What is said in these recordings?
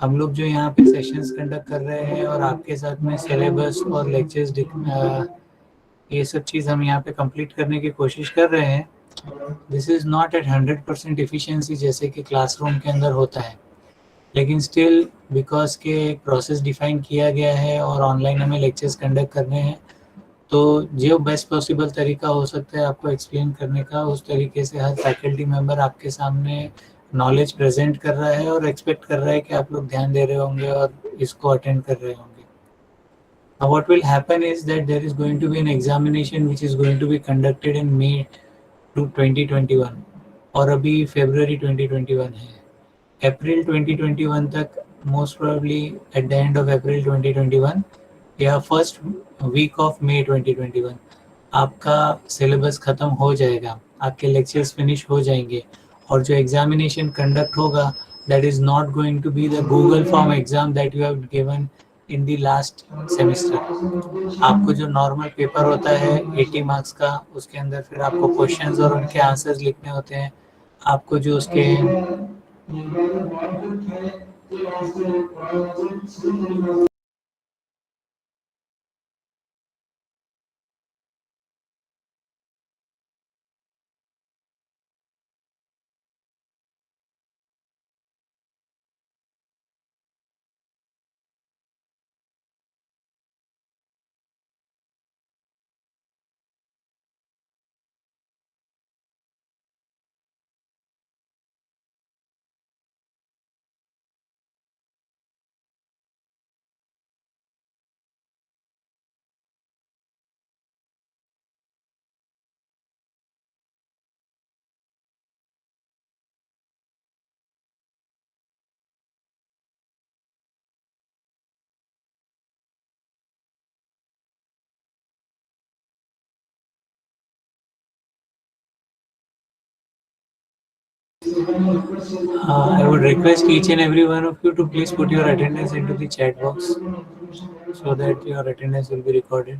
हम लोग जो यहाँ पे सेशंस कंडक्ट कर रहे हैं और आपके साथ में सिलेबस और लेक्चर्स ये सब चीज़ हम यहाँ पे कंप्लीट करने की कोशिश कर रहे हैं. This is not at 100% efficiency जैसे कि क्लासरूम के अंदर होता है, लेकिन स्टिल बिकॉज के एक प्रोसेस डिफाइन किया गया है और ऑनलाइन हमें लेक्चर्स कंडक्ट करने हैं, तो जो बेस्ट पॉसिबल तरीका हो सकता है आपको एक्सप्लेन करने का, उस तरीके से हर फैकल्टी मेंबर आपके सामने नॉलेज प्रेजेंट कर रहा है और एक्सपेक्ट कर रहा है कि आप लोग ध्यान दे रहे होंगे और इसको अटेंड कर रहे होंगे. Now what will happen is that there is going to be an examination which is going to be conducted in May 2021 और अभी February 2021 है. April 2021 तक most probably at the end of April 2021 या first week of May 2021 आपका syllabus ख़त्म हो जाएगा, आपके लेक्चर्स फिनिश हो जाएंगे और जो एग्जामिनेशन कंडक्ट होगा that is not going to be the Google form exam that you have given in the last semester. आपको जो नॉर्मल पेपर होता है 80 मार्क्स का, उसके अंदर फिर आपको क्वेश्चंस और उनके आंसर्स लिखने होते हैं. आपको जो उसके I would request each and every one of you to please put your attendance into the chat box so that your attendance will be recorded.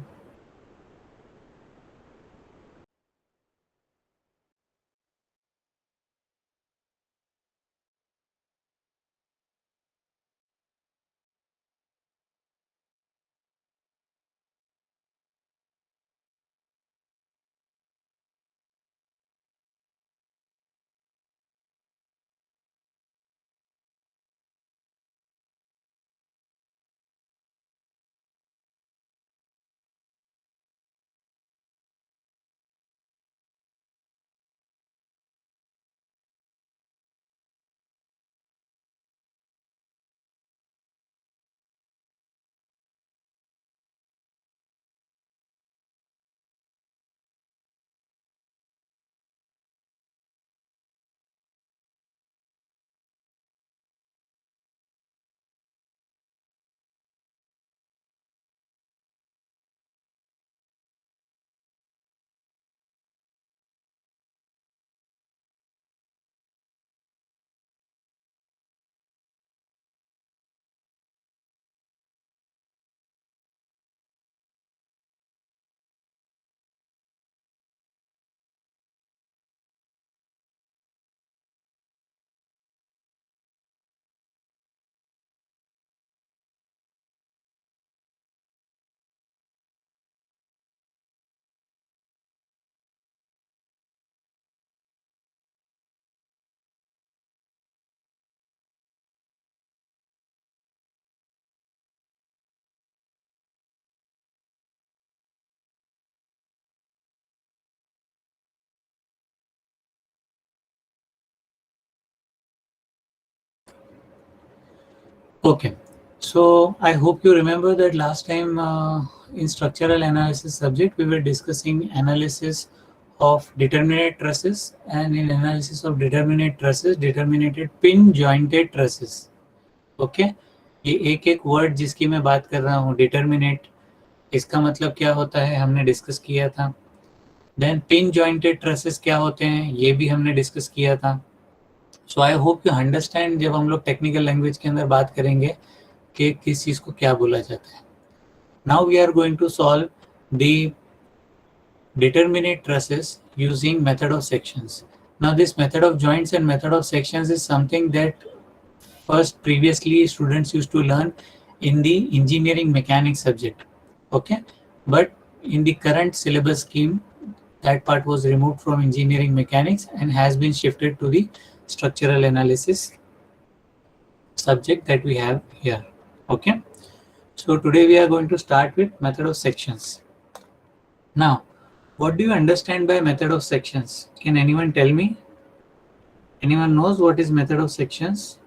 Okay, so I hope you remember that last time in structural analysis subject we were discussing analysis of determinate trusses, and in analysis of determinate trusses determinated pin jointed trusses. Okay, ये एक एक word जिसकी मैं बात कर रहा हूँ, determinate, इसका मतलब क्या होता है हमने डिस्कस किया था. देन पिन जॉइंटेड ट्रसेस क्या होते हैं ये भी हमने डिस्कस किया था. सो आई होप यू अंडरस्टैंड जब हम लोग टेक्निकल लैंग्वेज के अंदर बात करेंगे कि किस चीज़ को क्या बोला जाता है. Now we are going to solve the determinate trusses using method of sections. Now this method of joints and method of sections is something that first previously students used to learn in the engineering mechanics subject, okay, but in the current syllabus scheme that part was removed from engineering mechanics and has been shifted to the structural analysis subject that we have here. Okay, so today we are going to start with method of sections. Now, what do you understand by method of sections? Can anyone tell me? Anyone knows what is method of sections?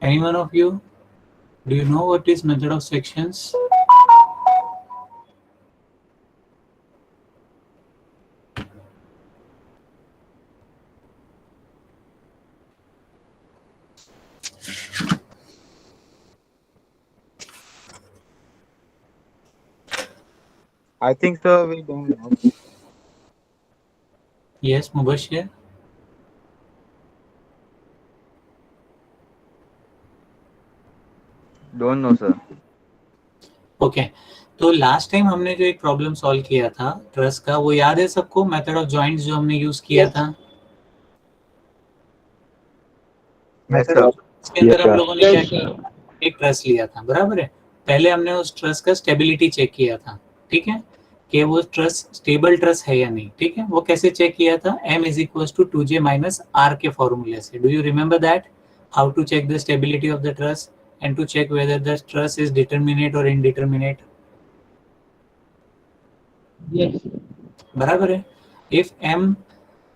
Any one of you? Do you know what is method of sections? I think so. We don't know. Yes, Mubashir. Don't know, sir. Okay, तो last time हमने जो एक problem solve किया था truss का, वो याद है सबको? मेथड ऑफ जॉइंट्स जो हमने यूज किया था, Yes, मेथड sir. ऑफ के अंदर हम लोगों ने क्या किया, एक ट्रस लिया था, बराबर है। पहले हमने उस ट्रस का स्टेबिलिटी चेक किया था, ठीक है, कि वो ट्रस स्टेबल ट्रस है या नहीं, ठीक है। वो कैसे चेक किया था? m is equal to 2j minus r के फॉर्मूले से। Do you remember that? How to check the stability of the truss and to check whether the truss is determinate और इनडिटरमिनेट? Yes. बराबर है। इफ m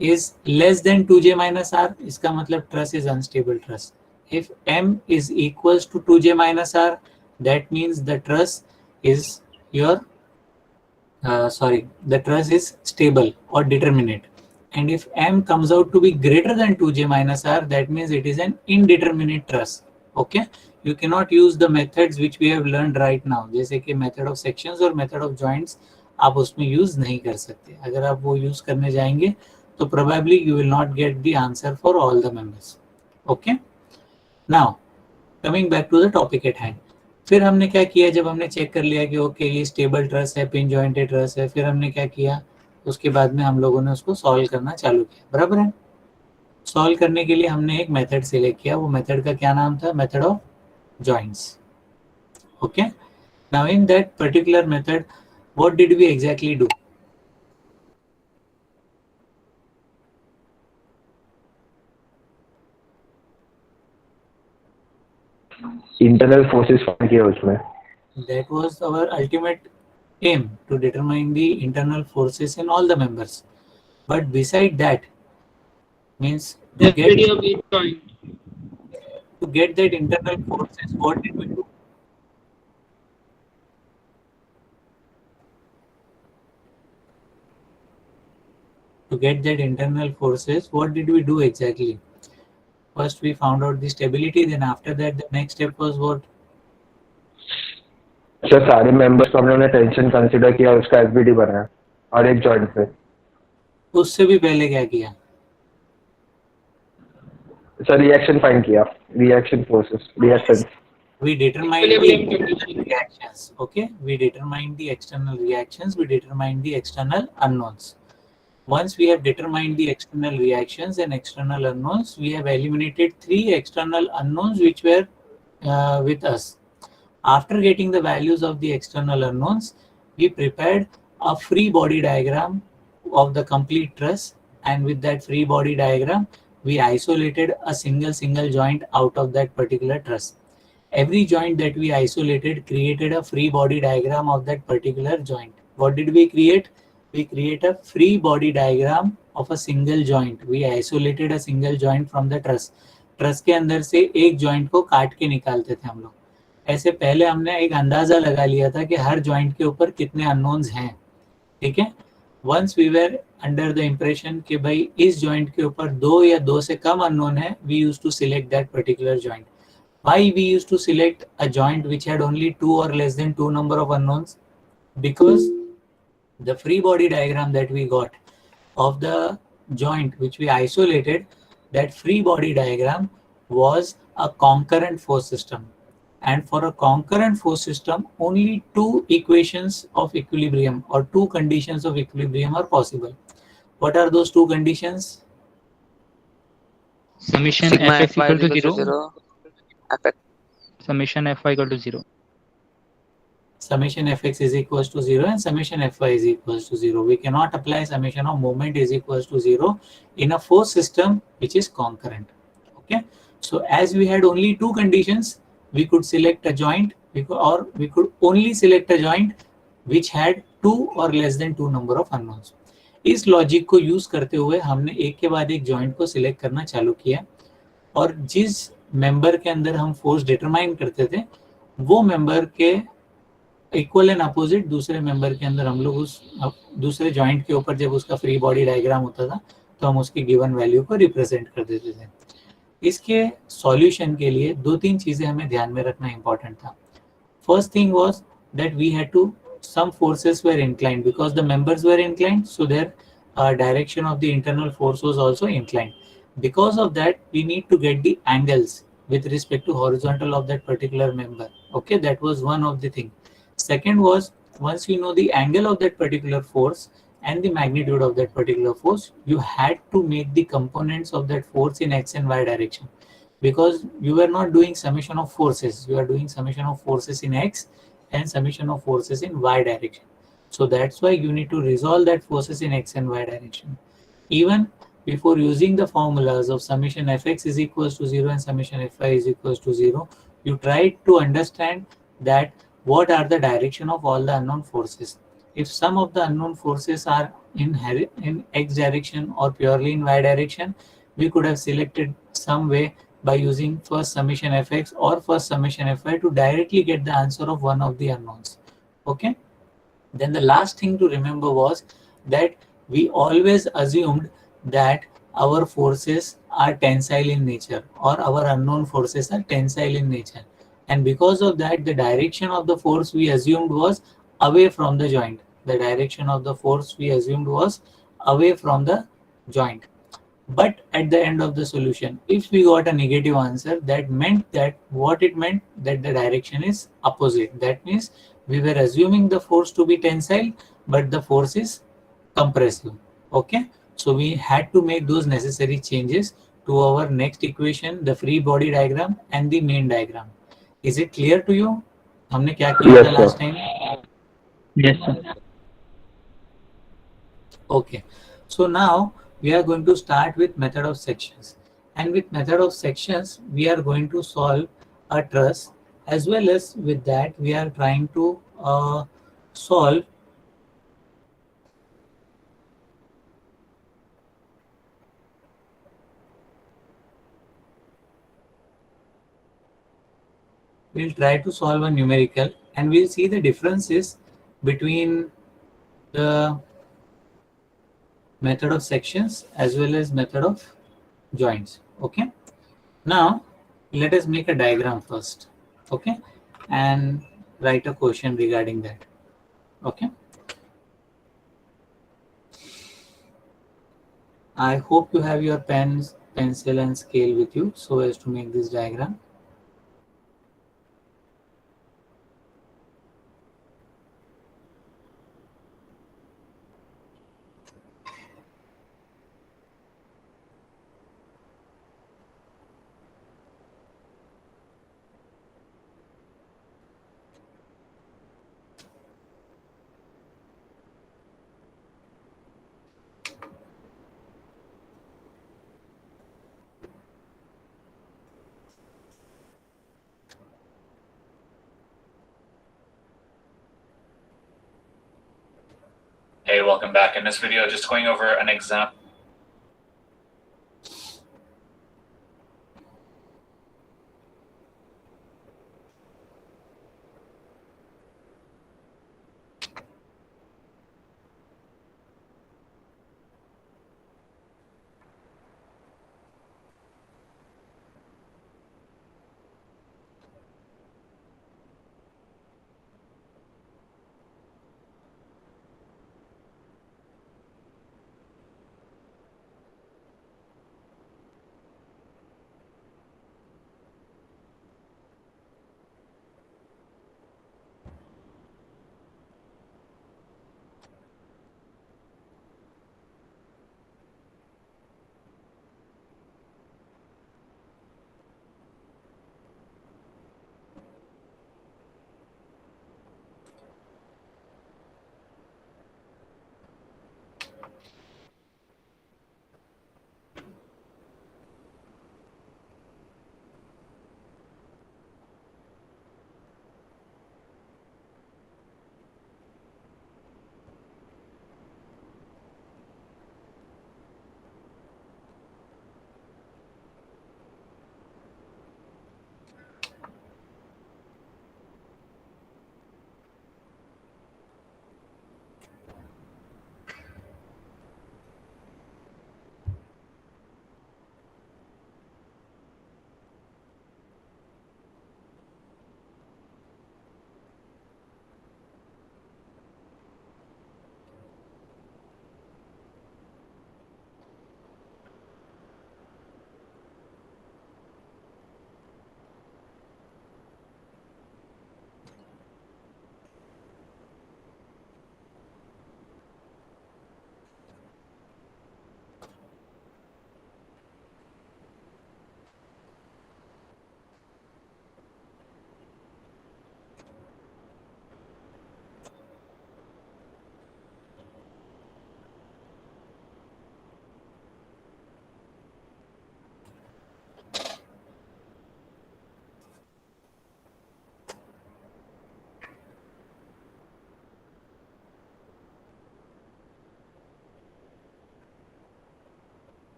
is less than 2j minus r, इसका मतलब truss is unstable truss. If m is equals to 2j minus r, that means the truss is your the truss is stable or determinate. And if m comes out to be greater than 2j minus r, that means it is an indeterminate truss. Okay, you cannot use the methods which we have learned right now, जैसे कि method of sections और method of joints आप उसमें use नहीं कर सकते। अगर आप वो यूज करने जाएंगे तो probably you will not get the answer for all the members. Okay, now coming back to the topic at hand. फिर हमने क्या किया, जब हमने चेक कर लिया कि ओके ये स्टेबल ट्रस है, पिन जॉइंटेड ट्रस है, फिर हमने क्या किया, उसके बाद में हम लोगों ने उसको सॉल्व करना चालू किया, बराबर है। सॉल्व करने के लिए हमने एक मेथड सिलेक्ट किया, वो मेथड का क्या नाम था? Method of joints. Okay, now in that particular method what did we exactly do? Internal forces find किया उसमें। That was our ultimate aim, to determine the internal forces in all the members. But beside that, means to get that internal forces, what did we do? To get that internal forces, what did we do exactly? First we found out the stability, then after that the next step was what? Sir सारे members को हमने tension consider किया, उसका FBD बनाया और एक joint पे। उससे भी पहले क्या किया? सर रिएक्शन फाइंड किया, reaction forces, reaction. We determined the external reactions. Okay, we determined the external reactions, we determined the external unknowns. Once we have determined the external reactions and external unknowns, we have eliminated 3 external unknowns which were with us. After getting the values of the external unknowns, we prepared a free body diagram of the complete truss, and with that free body diagram, we isolated a single joint out of that particular truss. Every joint that we isolated created a free body diagram of that particular joint. What did we create? We create a free body diagram of a single joint. We isolated a single joint from the truss. Truss के अंदर से एक joint को काट के निकालते थे हम लोग। ऐसे पहले हमने एक अंदाजा लगा लिया था कि हर जॉइंट के ऊपर कितने अननोन्स हैं, ठीक है। once we were under the impression कि भाई इस joint के ऊपर 2 या 2 से कम unknown है, we used to select that particular joint. Why we used to select a joint which had only 2 or less than 2 number of unknowns? Because the free body diagram that we got of the joint which we isolated, that free body diagram was a concurrent force system. And for a concurrent force system, only 2 equations of equilibrium or 2 conditions of equilibrium are possible. What are those 2 conditions? Summation Sigma fx Fy equal to equals to 0. 0. Fx. Summation fy equal to 0. Summation fx is equals to 0 and summation fy is equals to 0. We cannot apply summation of moment is equals to 0 in a force system which is concurrent. Okay. So as we had only 2 conditions, we could select a joint we could only select a joint which had 2 or less than 2 number of unknowns. इस logic को use करते हुए हमने एक के बाद एक joint को सिलेक्ट करना चालू किया और जिस मेंबर के अंदर हम फोर्स डिटरमाइन करते थे वो मेंबर के इक्वल एंड अपोजिट दूसरे मेंबर के अंदर हम लोग उस दूसरे जॉइंट के ऊपर जब उसका फ्री बॉडी डायग्राम होता था तो हम उसकी गिवन वैल्यू को रिप्रेजेंट कर देते थे. इसके सॉल्यूशन के लिए 2-3 चीजें हमें ध्यान में रखना इंपॉर्टेंट था. First thing was that we had to some forces were inclined because the members were inclined, so their direction of the internal force was also inclined. Because of that, we need to get the angles with respect to horizontal of that particular member. Okay, that was one of the thing. Second was, once you know the angle of that particular force and the magnitude of that particular force, you had to make the components of that force in x and y direction, because you were not doing summation of forces, you are doing summation of forces in x and summation of forces in y direction. So that's why you need to resolve that forces in x and y direction. Even before using the formulas of summation fx is equals to 0 and summation fy is equals to 0, you try to understand that what are the direction of all the unknown forces. If some of the unknown forces are in x direction or purely in y direction, we could have selected some way by using first summation fx or first summation fy to directly get the answer of one of the unknowns. Okay. Then the last thing to remember was that we always assumed that our forces are tensile in nature or our unknown forces are tensile in nature, and because of that the direction of the force we assumed was away from the joint. The direction of the force we assumed was away from the joint. But at the end of the solution, if we got a negative answer, that meant that what it meant that the direction is opposite. That means we were assuming the force to be tensile, but the force is compressive. Okay. So we had to make those necessary changes to our next equation, the free body diagram and the main diagram. Is it clear to you? हमने क्या किया था last time? Yes, sir. Okay. So now we are going to start with method of sections, and with method of sections we are going to solve a truss, as well as with that we are trying to solve we'll try to solve a numerical, and we'll see the differences between the method of sections as well as method of joints. Okay. Now let us make a diagram first. Okay, and write a question regarding that. Okay. I hope you have your pens, pencil and scale with you so as to make this diagram. Hey, welcome back. In this video, just going over an example.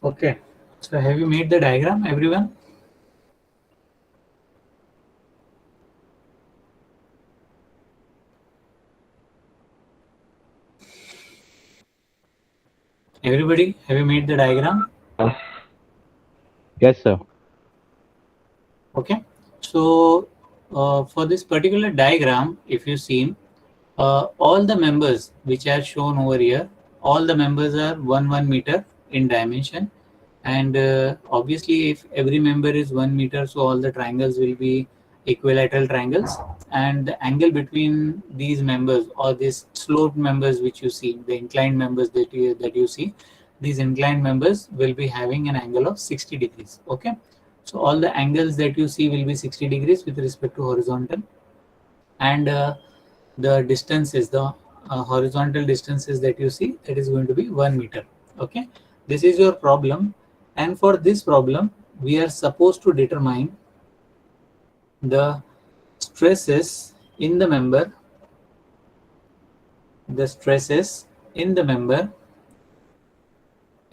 Okay, so have you made the diagram, everyone? Everybody, have you made the diagram? Yes, sir. Okay, so for this particular diagram, if you see, all the members which are shown over here, all the members are 1 meter in dimension, and obviously if every member is 1 meter, so all the triangles will be equilateral triangles, and the angle between these members or these sloped members which you see, the inclined members that you see, these inclined members will be having an angle of 60 degrees. Okay, so all the angles that you see will be 60 degrees with respect to horizontal, and the distances, the horizontal distances that you see, that is going to be 1 meter. Okay, this is your problem, and for this problem we are supposed to determine the stresses in the member,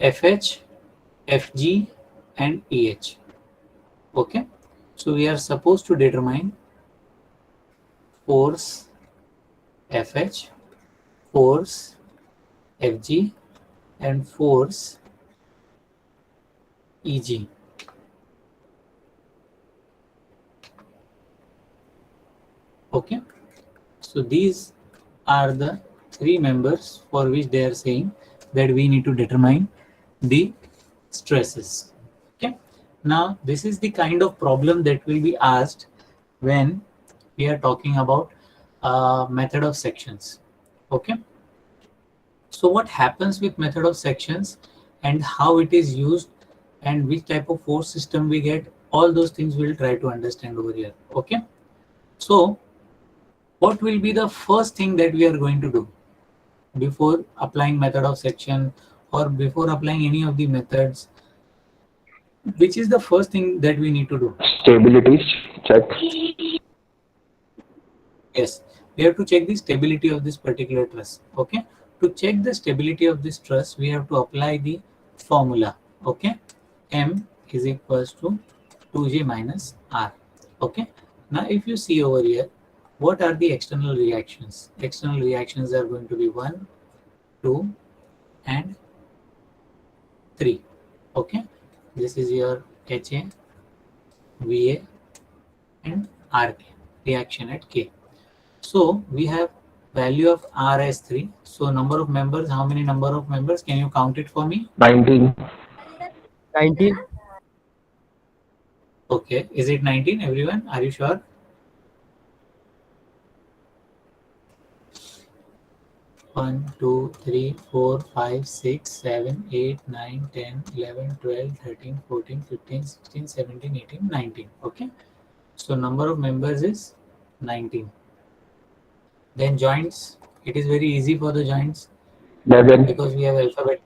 FH, FG and EH. Okay, so we are supposed to determine force FH, force FG and force EG. Okay, so these are the three members for which they are saying that we need to determine the stresses. Okay, now this is the kind of problem that will be asked when we are talking about method of sections. Okay, so what happens with method of sections and how it is used and which type of force system we get, all those things we'll try to understand over here. Okay, so what will be the first thing that we are going to do before applying method of section or before applying any of the methods? Which is the first thing that we need to do? Stability check. Yes, we have to check the stability of this particular truss. Okay, to check the stability of this truss, we have to apply the formula. Okay, M is equals to 2J minus R. Okay, now if you see over here, what are the external reactions? External reactions are going to be 1, 2 and 3. Okay, this is your HA, VA and RK, reaction at K. So we have value of R as 3. So number of members, how many number of members? Can you count it for me? 19. 19. Okay, is it 19, everyone? Are you sure? One, 2, 3, 4, 5, 6, 7, 8, 9, 10, 11, 12, 13, 14, 15, 16, 17, 18, 19. Okay, so number of members is 19. Then joints, it is very easy for the joints 11. because we have alphabet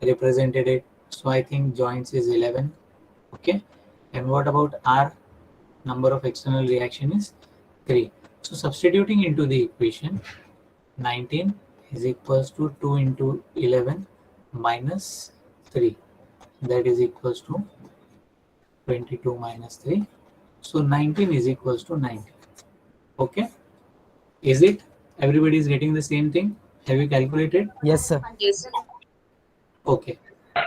represented it. So I think joints is 11. Okay, and what about R? Number of external reaction is 3. So substituting into the equation, 19 is equals to 2 into 11 minus 3, that is equals to 22 minus 3. So 19 is equals to 90. Okay, is it? Everybody is getting the same thing? Have you calculated? Yes, sir. Okay,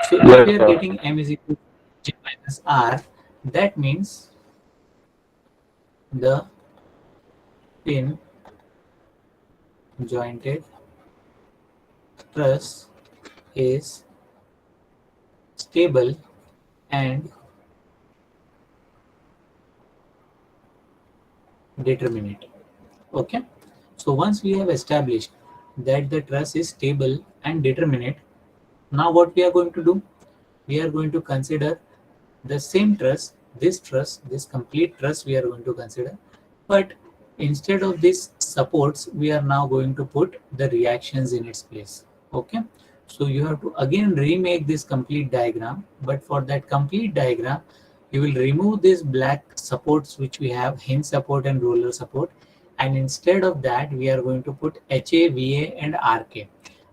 so if Yes, we are sir. getting M is equal to J minus R, that means the pin jointed truss is stable and determinate. Okay, so once we have established that the truss is stable and determinate, now what we are going to do? We are going to consider the same truss, this complete truss we are going to consider, but instead of these supports, we are now going to put the reactions in its place. Okay, so you have to again remake this complete diagram, but for that complete diagram, you will remove these black supports which we have, hinge support and roller support, and instead of that, we are going to put HA, VA and RK.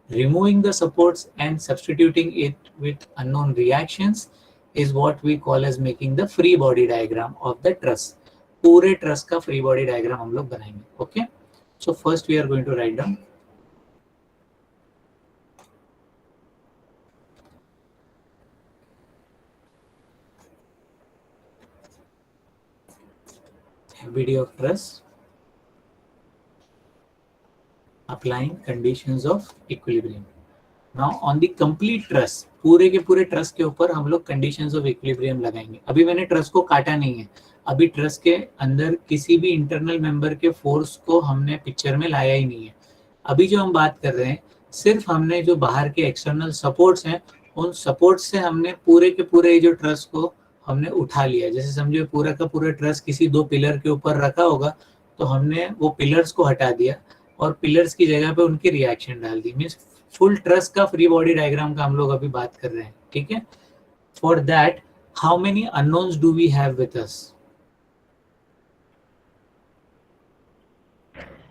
Removing the supports and substituting it with unknown reactions is what we call as making the free body diagram of the truss. पूरे truss का free body diagram हम लोग बनाएंगे. Okay, so first we are going to write down FBD of truss, applying conditions of equilibrium. Now on the complete truss, पूरे के पूरे truss के ऊपर हम लोग कंडीशंस ऑफ इक्विलिब्रियम लगाएंगे. अभी मैंने ट्रस को काटा नहीं है, अभी ट्रस के अंदर किसी भी इंटरनल मेंबर के फोर्स को हमने पिक्चर में लाया ही नहीं है. अभी जो हम बात कर रहे हैं सिर्फ हमने जो बाहर के एक्सटर्नल सपोर्ट्स हैं उन सपोर्ट्स से हमने पूरे के पूरे जो ट्रस को हमने उठा लिया. जैसे समझो पूरा का पूरा ट्रस किसी दो पिलर के ऊपर रखा होगा तो हमने वो पिलर्स को हटा दिया और पिलर्स की जगह पे उनकी रिएक्शन डाल दी. मीन्स फुल ट्रस का फ्री बॉडी डायग्राम का हम लोग अभी बात कर रहे हैं. ठीक है, for that how many unknowns do we have with us?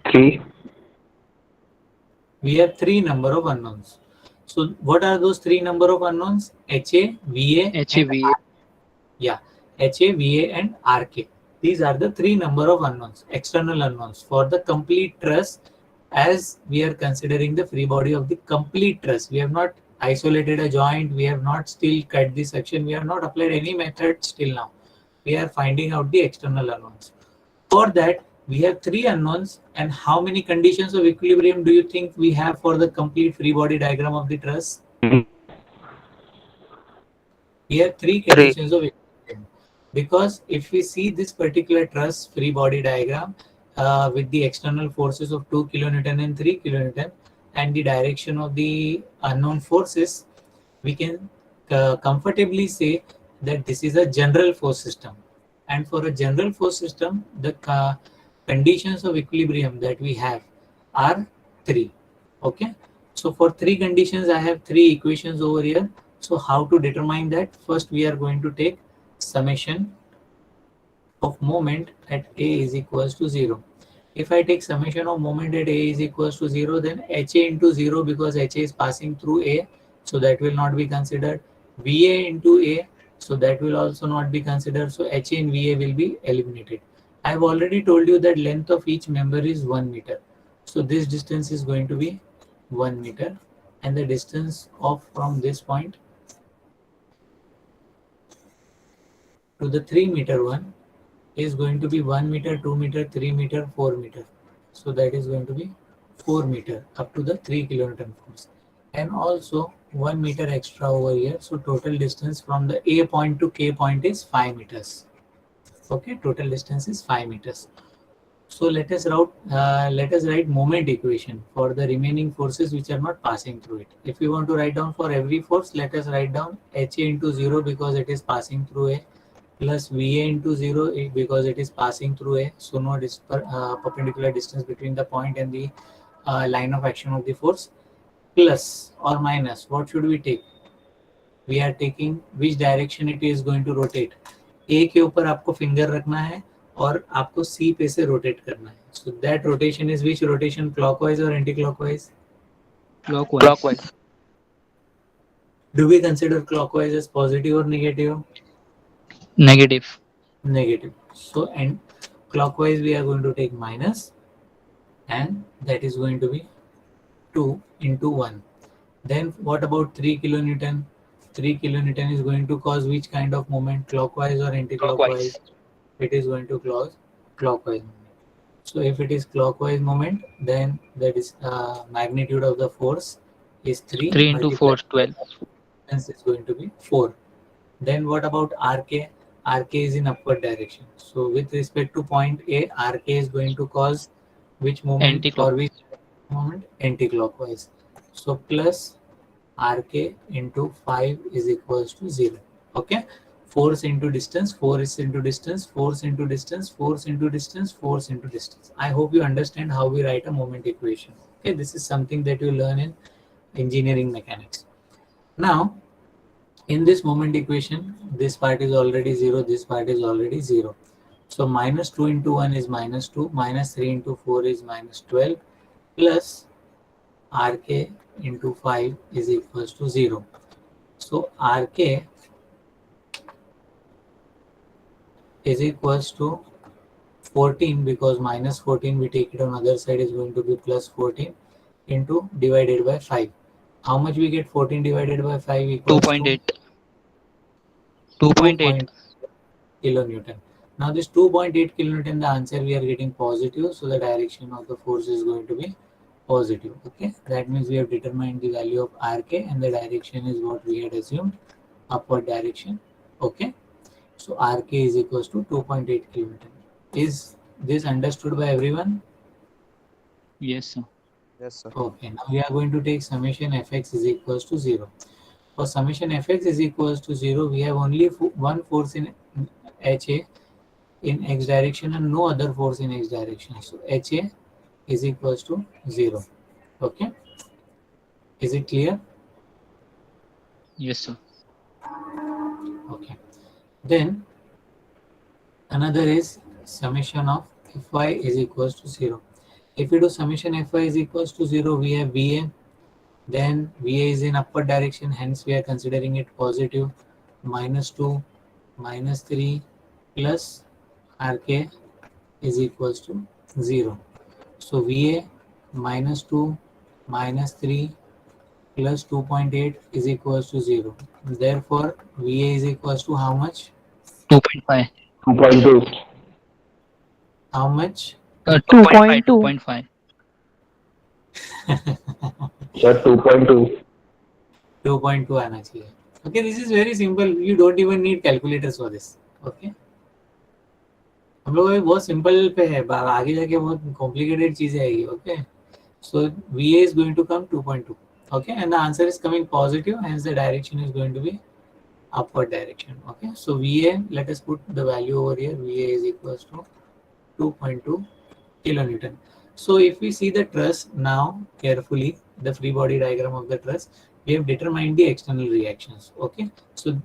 3. We have 3 number of unknowns. So what are those 3 number of unknowns? HA, VA, HAVA. yeah, HA, VA and RK. These are the 3 number of unknowns, external unknowns for the complete truss. As we are considering the free body of the complete truss, we have not isolated a joint, we have not still cut the section, we have not applied any method still now. We are finding out the external unknowns. For that, we have 3 unknowns. And how many conditions of equilibrium do you think we have for the complete free body diagram of the truss? We have 3 conditions of equilibrium. Because if we see this particular truss free body diagram with the external forces of 2 kilonewton and 3 kilonewton and the direction of the unknown forces, we can comfortably say that this is a general force system. And for a general force system, the conditions of equilibrium that we have are 3. Okay, so for 3 conditions I have 3 equations over here. So how to determine that? First we are going to take summation of moment at A is equals to 0. If I take summation of moment at A is equals to 0, then HA into 0, because HA is passing through A, so that will not be considered. VA into A, so that will also not be considered. So HA and VA will be eliminated. I have already told you that length of each member is 1 meter. So this distance is going to be 1 meter, and the distance of from this point to the 3 meter one is going to be 1 meter, 2 meter, 3 meter, 4 meter. So that is going to be 4 meter up to the 3 kilonewton force, and also 1 meter extra over here. So total distance from the A point to K point is 5 meters. Okay, total distance is 5 meters. So let us write moment equation for the remaining forces which are not passing through it. If we want to write down for every force, let us write down HA into 0 because it is passing through A, plus VA into 0 because it is passing through A. So no perpendicular distance between the point and the line of action of the force, plus or minus. What should we take? We are taking which direction it is going to rotate. A के ऊपर आपको finger रखना है और आपको C पे से rotate करना है. So that rotation is which rotation, clockwise or anti-clockwise? Clockwise. Do we consider clockwise as positive or negative? Negative. Negative. So and clockwise we are going to take minus, and that is going to be 2 into 1. Then what about 3 kilonewton? 3 kilonewton is going to cause which kind of moment, clockwise or anti-clockwise? It is going to cause clockwise moment. So if it is clockwise moment, then that is magnitude of the force is 3. 3 into 4, 12. Hence it's going to be 4. Then what about RK? RK is in upward direction. So with respect to point A, RK is going to cause which moment or Anti-clockwise. which moment? Anti-clockwise. So plus RK into 5 is equals to 0. Okay. Force into distance, force into distance, force into distance, force into distance, force into distance. I hope you understand how we write a moment equation. Okay. This is something that you learn in engineering mechanics. Now, in this moment equation, this part is already 0, this part is already 0. So minus 2 into 1 is minus 2, minus 3 into 4 is minus 12, plus RK into 5 is equals to 0. So RK is equals to 14, because minus 14 we take it on other side is going to be plus 14 into divided by 5. How much we get 14 divided by 5 equals 2.8. to 2.8. kilonewton. Now this 2.8 kilonewton, the answer we are getting positive, so the direction of the force is going to be positive. Okay, that means we have determined the value of RK and the direction is what we had assumed, upward direction. Okay, so RK is equals to 2.8 kilonewton. Is this understood by everyone? Yes, sir. Yes, sir. Okay, now we are going to take summation Fx is equals to 0. For summation Fx is equals to 0, we have only one force in HA in x direction and no other force in x direction. So HA is equals to 0. Okay, is it clear? Yes, sir. Okay, then another is summation of Fy is equals to 0. If we do summation Fy is equals to 0, we have Va, then Va is in upward direction, hence we are considering it positive, minus 2, minus 3 plus RK is equals to 0. So Va minus 2 minus 3 plus 2.8 is equals to 0. Therefore, Va is equals to how much? 2.5. 2.2. How much? 2.5. 2.5. Sir, 2.2. 2.2 आना चाहिए. Okay, this is very simple. You don't even need calculators for this. Okay. हम लोग बहुत simple पे है, आगे जाके बहुत कॉम्प्लिकेटेड चीजें आएगी. Okay, so VA is going to come 2.2. Okay, and the answer is coming positive, hence the direction is going to be upward direction. Okay, so VA, let us put the value over here. VA is equals to 2.2 kilonewton. So if we see the truss now carefully, the free body diagram of the truss, we have determined the external reactions. Okay, so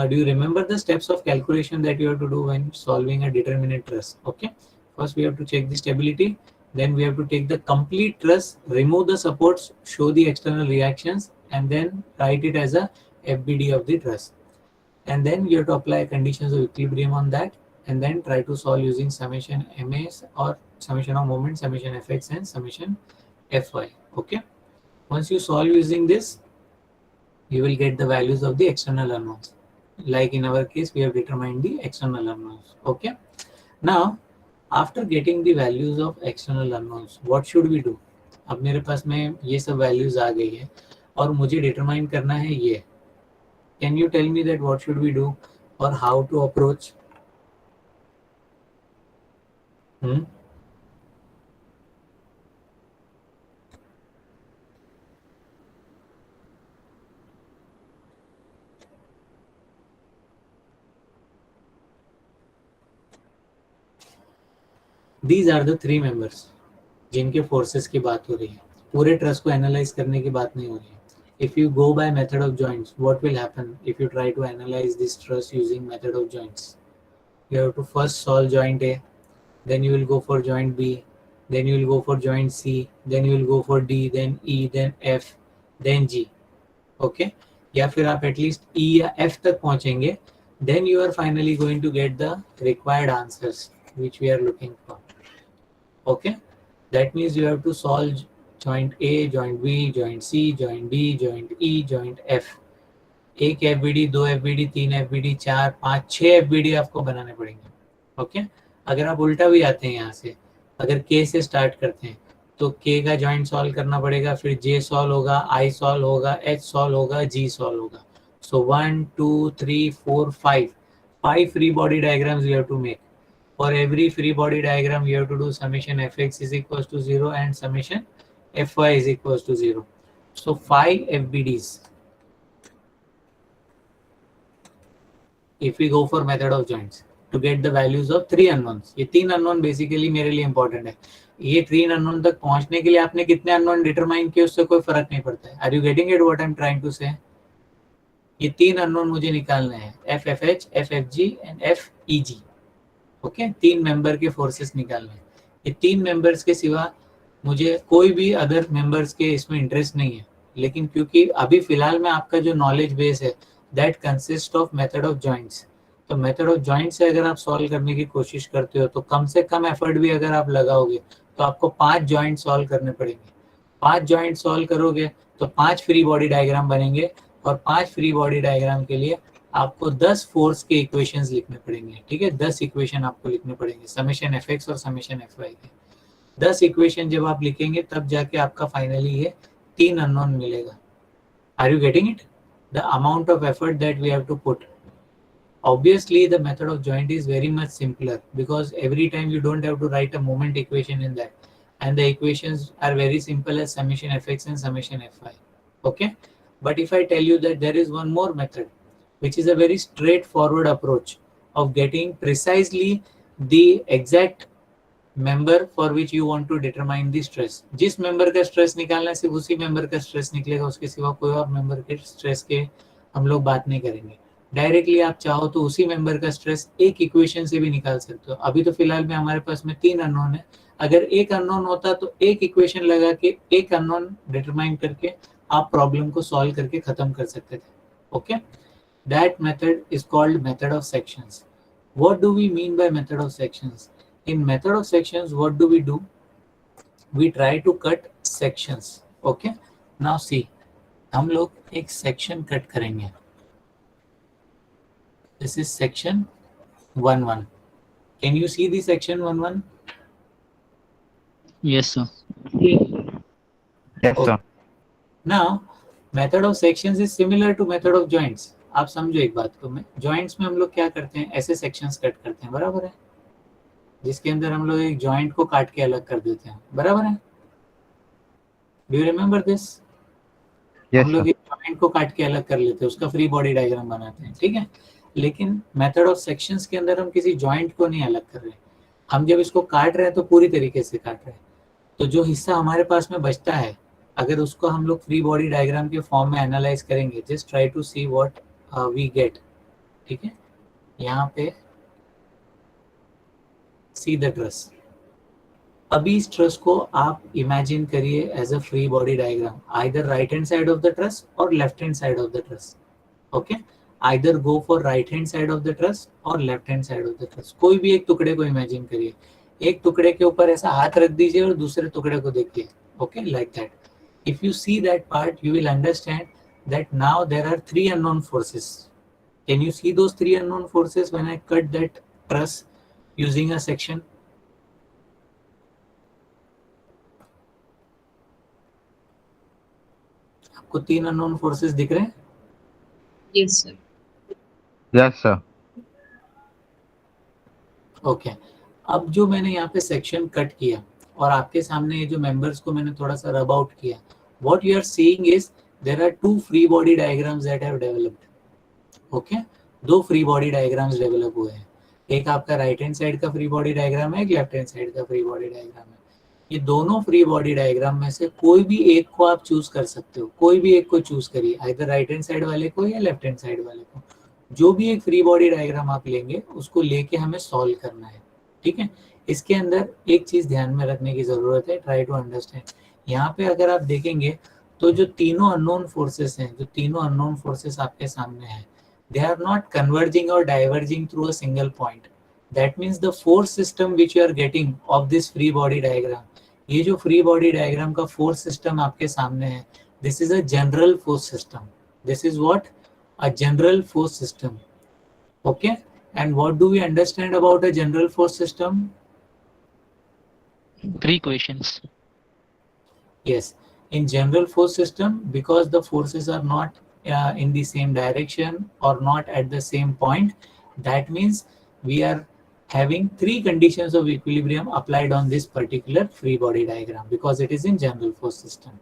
do you remember the steps of calculation that you have to do when solving a determinate truss? Okay, first we have to check the stability, then we have to take the complete truss, remove the supports, show the external reactions, and then write it as a FBD of the truss. And then you have to apply conditions of equilibrium on that, and then try to solve using summation MAs or summation of moment, summation Fx and summation Fy. Okay, once you solve using this, you will get the values of the external unknowns. Like in our case, we have determined the external unknowns. Okay, now after getting the values of external unknowns, what should we do? अब मेरे पास में ये सब values आ गई है और मुझे determine करना है ये. Can you tell me that what should we do or how to approach? These are the three members जिनके forces की बात हो रही है. पूरे ट्रस को एनालाइज करने की बात नहीं हो रही है. If you go by method of joints, what will happen if you try to analyze this truss using method of joints? You have to first solve joint A, then you will go for joint B, then you will go for joint C, then you will go for D, then E, then F, then G. Okay, या फिर आप at least E या F तक पहुंचेंगे, then you are finally going to get the required answers which we are looking for. Okay, that means you have to solve joint A, joint B, joint C, joint D, joint E, joint F. एक FBD, 2 FBD, 3 FBD, 4, 5, 6 FBD आपको बनाने पड़ेंगे. Okay, अगर आप उल्टा भी आते हैं यहाँ से, अगर K से स्टार्ट करते हैं तो K का जॉइंट सॉल्व करना पड़ेगा, फिर J सॉल्व होगा, I सॉल्व होगा, H सॉल्व होगा, G सॉल्व होगा. So 1, 2, 3, 4, 5 free body diagrams you have to make. For every free body diagram you have to do summation Fx is equals to 0 and summation Fy is equals to 0. So 5 FBDs. If we go for method of joints to get the values of 3 unknowns, ये 3 unknown basically मेरे लिए important है. ये 3 unknown तक पहुंचने के लिए आपने कितने unknown determine किए उससे कोई फर्क नहीं पड़ता है. Are you getting it what I'm trying to say? ये 3 unknown मुझे निकालने हैं, FFH, FFG and FEG. Okay, 3 member के फोर्सेस निकालने हैं. ये 3 मेंबर्स के सिवा मुझे कोई भी अदर मेंबर्स के इसमें इंटरेस्ट नहीं है, लेकिन क्योंकि अभी फिलहाल में आपका जो नॉलेज बेस है that consist of method of joints, तो मेथड ऑफ जॉइंट से अगर आप सॉल्व करने की कोशिश करते हो तो कम से कम एफर्ट भी अगर आप लगाओगे तो आपको 5 जॉइंट सॉल्व करने पड़ेंगे। 5 जॉइंट सॉल्व करोगे तो 5 फ्री बॉडी डायग्राम बनेंगे, और 5 फ्री बॉडी डायग्राम के लिए आपको 10 फोर्स के इक्वेशंस लिखने पड़ेंगे। ठीक है, 10 इक्वेशन आपको लिखने पड़ेंगे, समेशन एफ एक्स और समेशन एफ वाई के 10 इक्वेशन जब आप लिखेंगे तब जाके आपका फाइनली ये 3 अननोन मिलेगा। Are you getting it? The amount of effort that we have to put. Obviously the method of joint is very much simpler because every time you don't have to write a moment equation in that, and the equations are very simple as summation fx and summation fy. Okay, but if I tell you that there is one more method which is a very straightforward approach of getting precisely the exact member for which you want to determine the stress. जिस member का stress निकालना है सिर्फ उसी member का stress निकलेगा, उसके सिवा कोई और member के stress के हम लोग बात नहीं करेंगे। डायरेक्टली आप चाहो तो उसी मेंबर का स्ट्रेस एक इक्वेशन से भी निकाल सकते हो। अभी तो फिलहाल में हमारे पास में 3 अननोन है, अगर एक अननोन होता तो एक इक्वेशन लगा के एक अननोन डिटरमाइन करके आप प्रॉब्लम को सॉल्व करके खत्म कर सकते थे। Okay, that method is called method of sections. What do we mean by method of sections? In method of sections what do we do? We try to cut sections. Okay, now see, हम लोग एक section cut करेंगे। This is section 1-1. Can you see the section 1-1? Yes, sir. Yes, sir. Now, method of sections is similar to method of joints. आप समझो एक बात को, मैं joints में हम लोग क्या करते हैं, ऐसे sections कट करते हैं, बराबर है, जिसके अंदर हम लोग एक joint को काट के अलग कर देते हैं, बराबर है। Do you remember this? Yes, हम लोग sir. एक joint को काट के अलग कर लेते हैं, उसका free body diagram बनाते हैं, ठीक है। लेकिन मेथड ऑफ सेक्शंस के अंदर हम किसी जॉइंट को नहीं अलग कर रहे, हम जब इसको काट रहे हैं तो पूरी तरीके से काट रहे हैं। तो जो हिस्सा हमारे पास में बचता है, अगर उसको हम लोग फ्री बॉडी डायग्राम के फॉर्म में एनालाइज करेंगे, just try to see what we get. ठीक है, यहाँ पे सी द ट्रस। अभी इस ट्रस को आप इमेजिन करिए as a free body diagram, either right hand side of the truss और left hand side of the truss. Okay, either go for right hand side of the truss or left hand side of the truss. कोई भी एक टुकड़े को imagine करिए, एक टुकड़े के ऊपर ऐसा हाथ रख दीजिए और दूसरे टुकड़े को देखिए। Okay, like that. If you see that part, you will understand that now there are 3 unknown forces. Can you see those 3 unknown forces when I cut that truss using a section? आपको 3 unknown forces दिख रहे हैं? Yes, sir. Yes, sir. Okay, अब जो मैंने यहाँ पे section cut किया और आपके सामने ये जो मेंबर्स को मैंने थोड़ा सा रब आउट किया, what you are seeing is there are 2 free body diagrams that have developed. Okay, 2 free body diagrams develop हुए हैं, एक आपका राइट हैंड साइड का फ्री बॉडी डायग्राम है, एक लेफ्ट हैंड साइड का फ्री बॉडी डायग्राम है। ये दोनों फ्री बॉडी डायग्राम में से कोई भी एक को आप चूज कर सकते हो, कोई भी एक को चूज करिए, आइदर राइट हैंड साइड वाले को या लेफ्ट हैंड साइड वाले को। जो भी एक फ्री बॉडी डायग्राम आप लेंगे उसको लेके हमें सॉल्व करना है। ठीक है, इसके अंदर एक चीज ध्यान में रखने की जरूरत है, ट्राई टू अंडरस्टैंड। यहाँ पे अगर आप देखेंगे तो जो तीनों अननोन फोर्सेस हैं, जो तीनों अननोन फोर्सेस आपके सामने हैं, दे आर नॉट कन्वर्जिंग और diverging through a single point. That means the force system which you are getting of this free body diagram, ये जो फ्री बॉडी डायग्राम का फोर्स सिस्टम आपके सामने है, this is a general force system. This is what? A general force system. Okay, and what do we understand about a general force system? 3 equations. Yes, in general force system, because the forces are not in the same direction or not at the same point, that means we are having 3 conditions of equilibrium applied on this particular free body diagram because it is in general force system.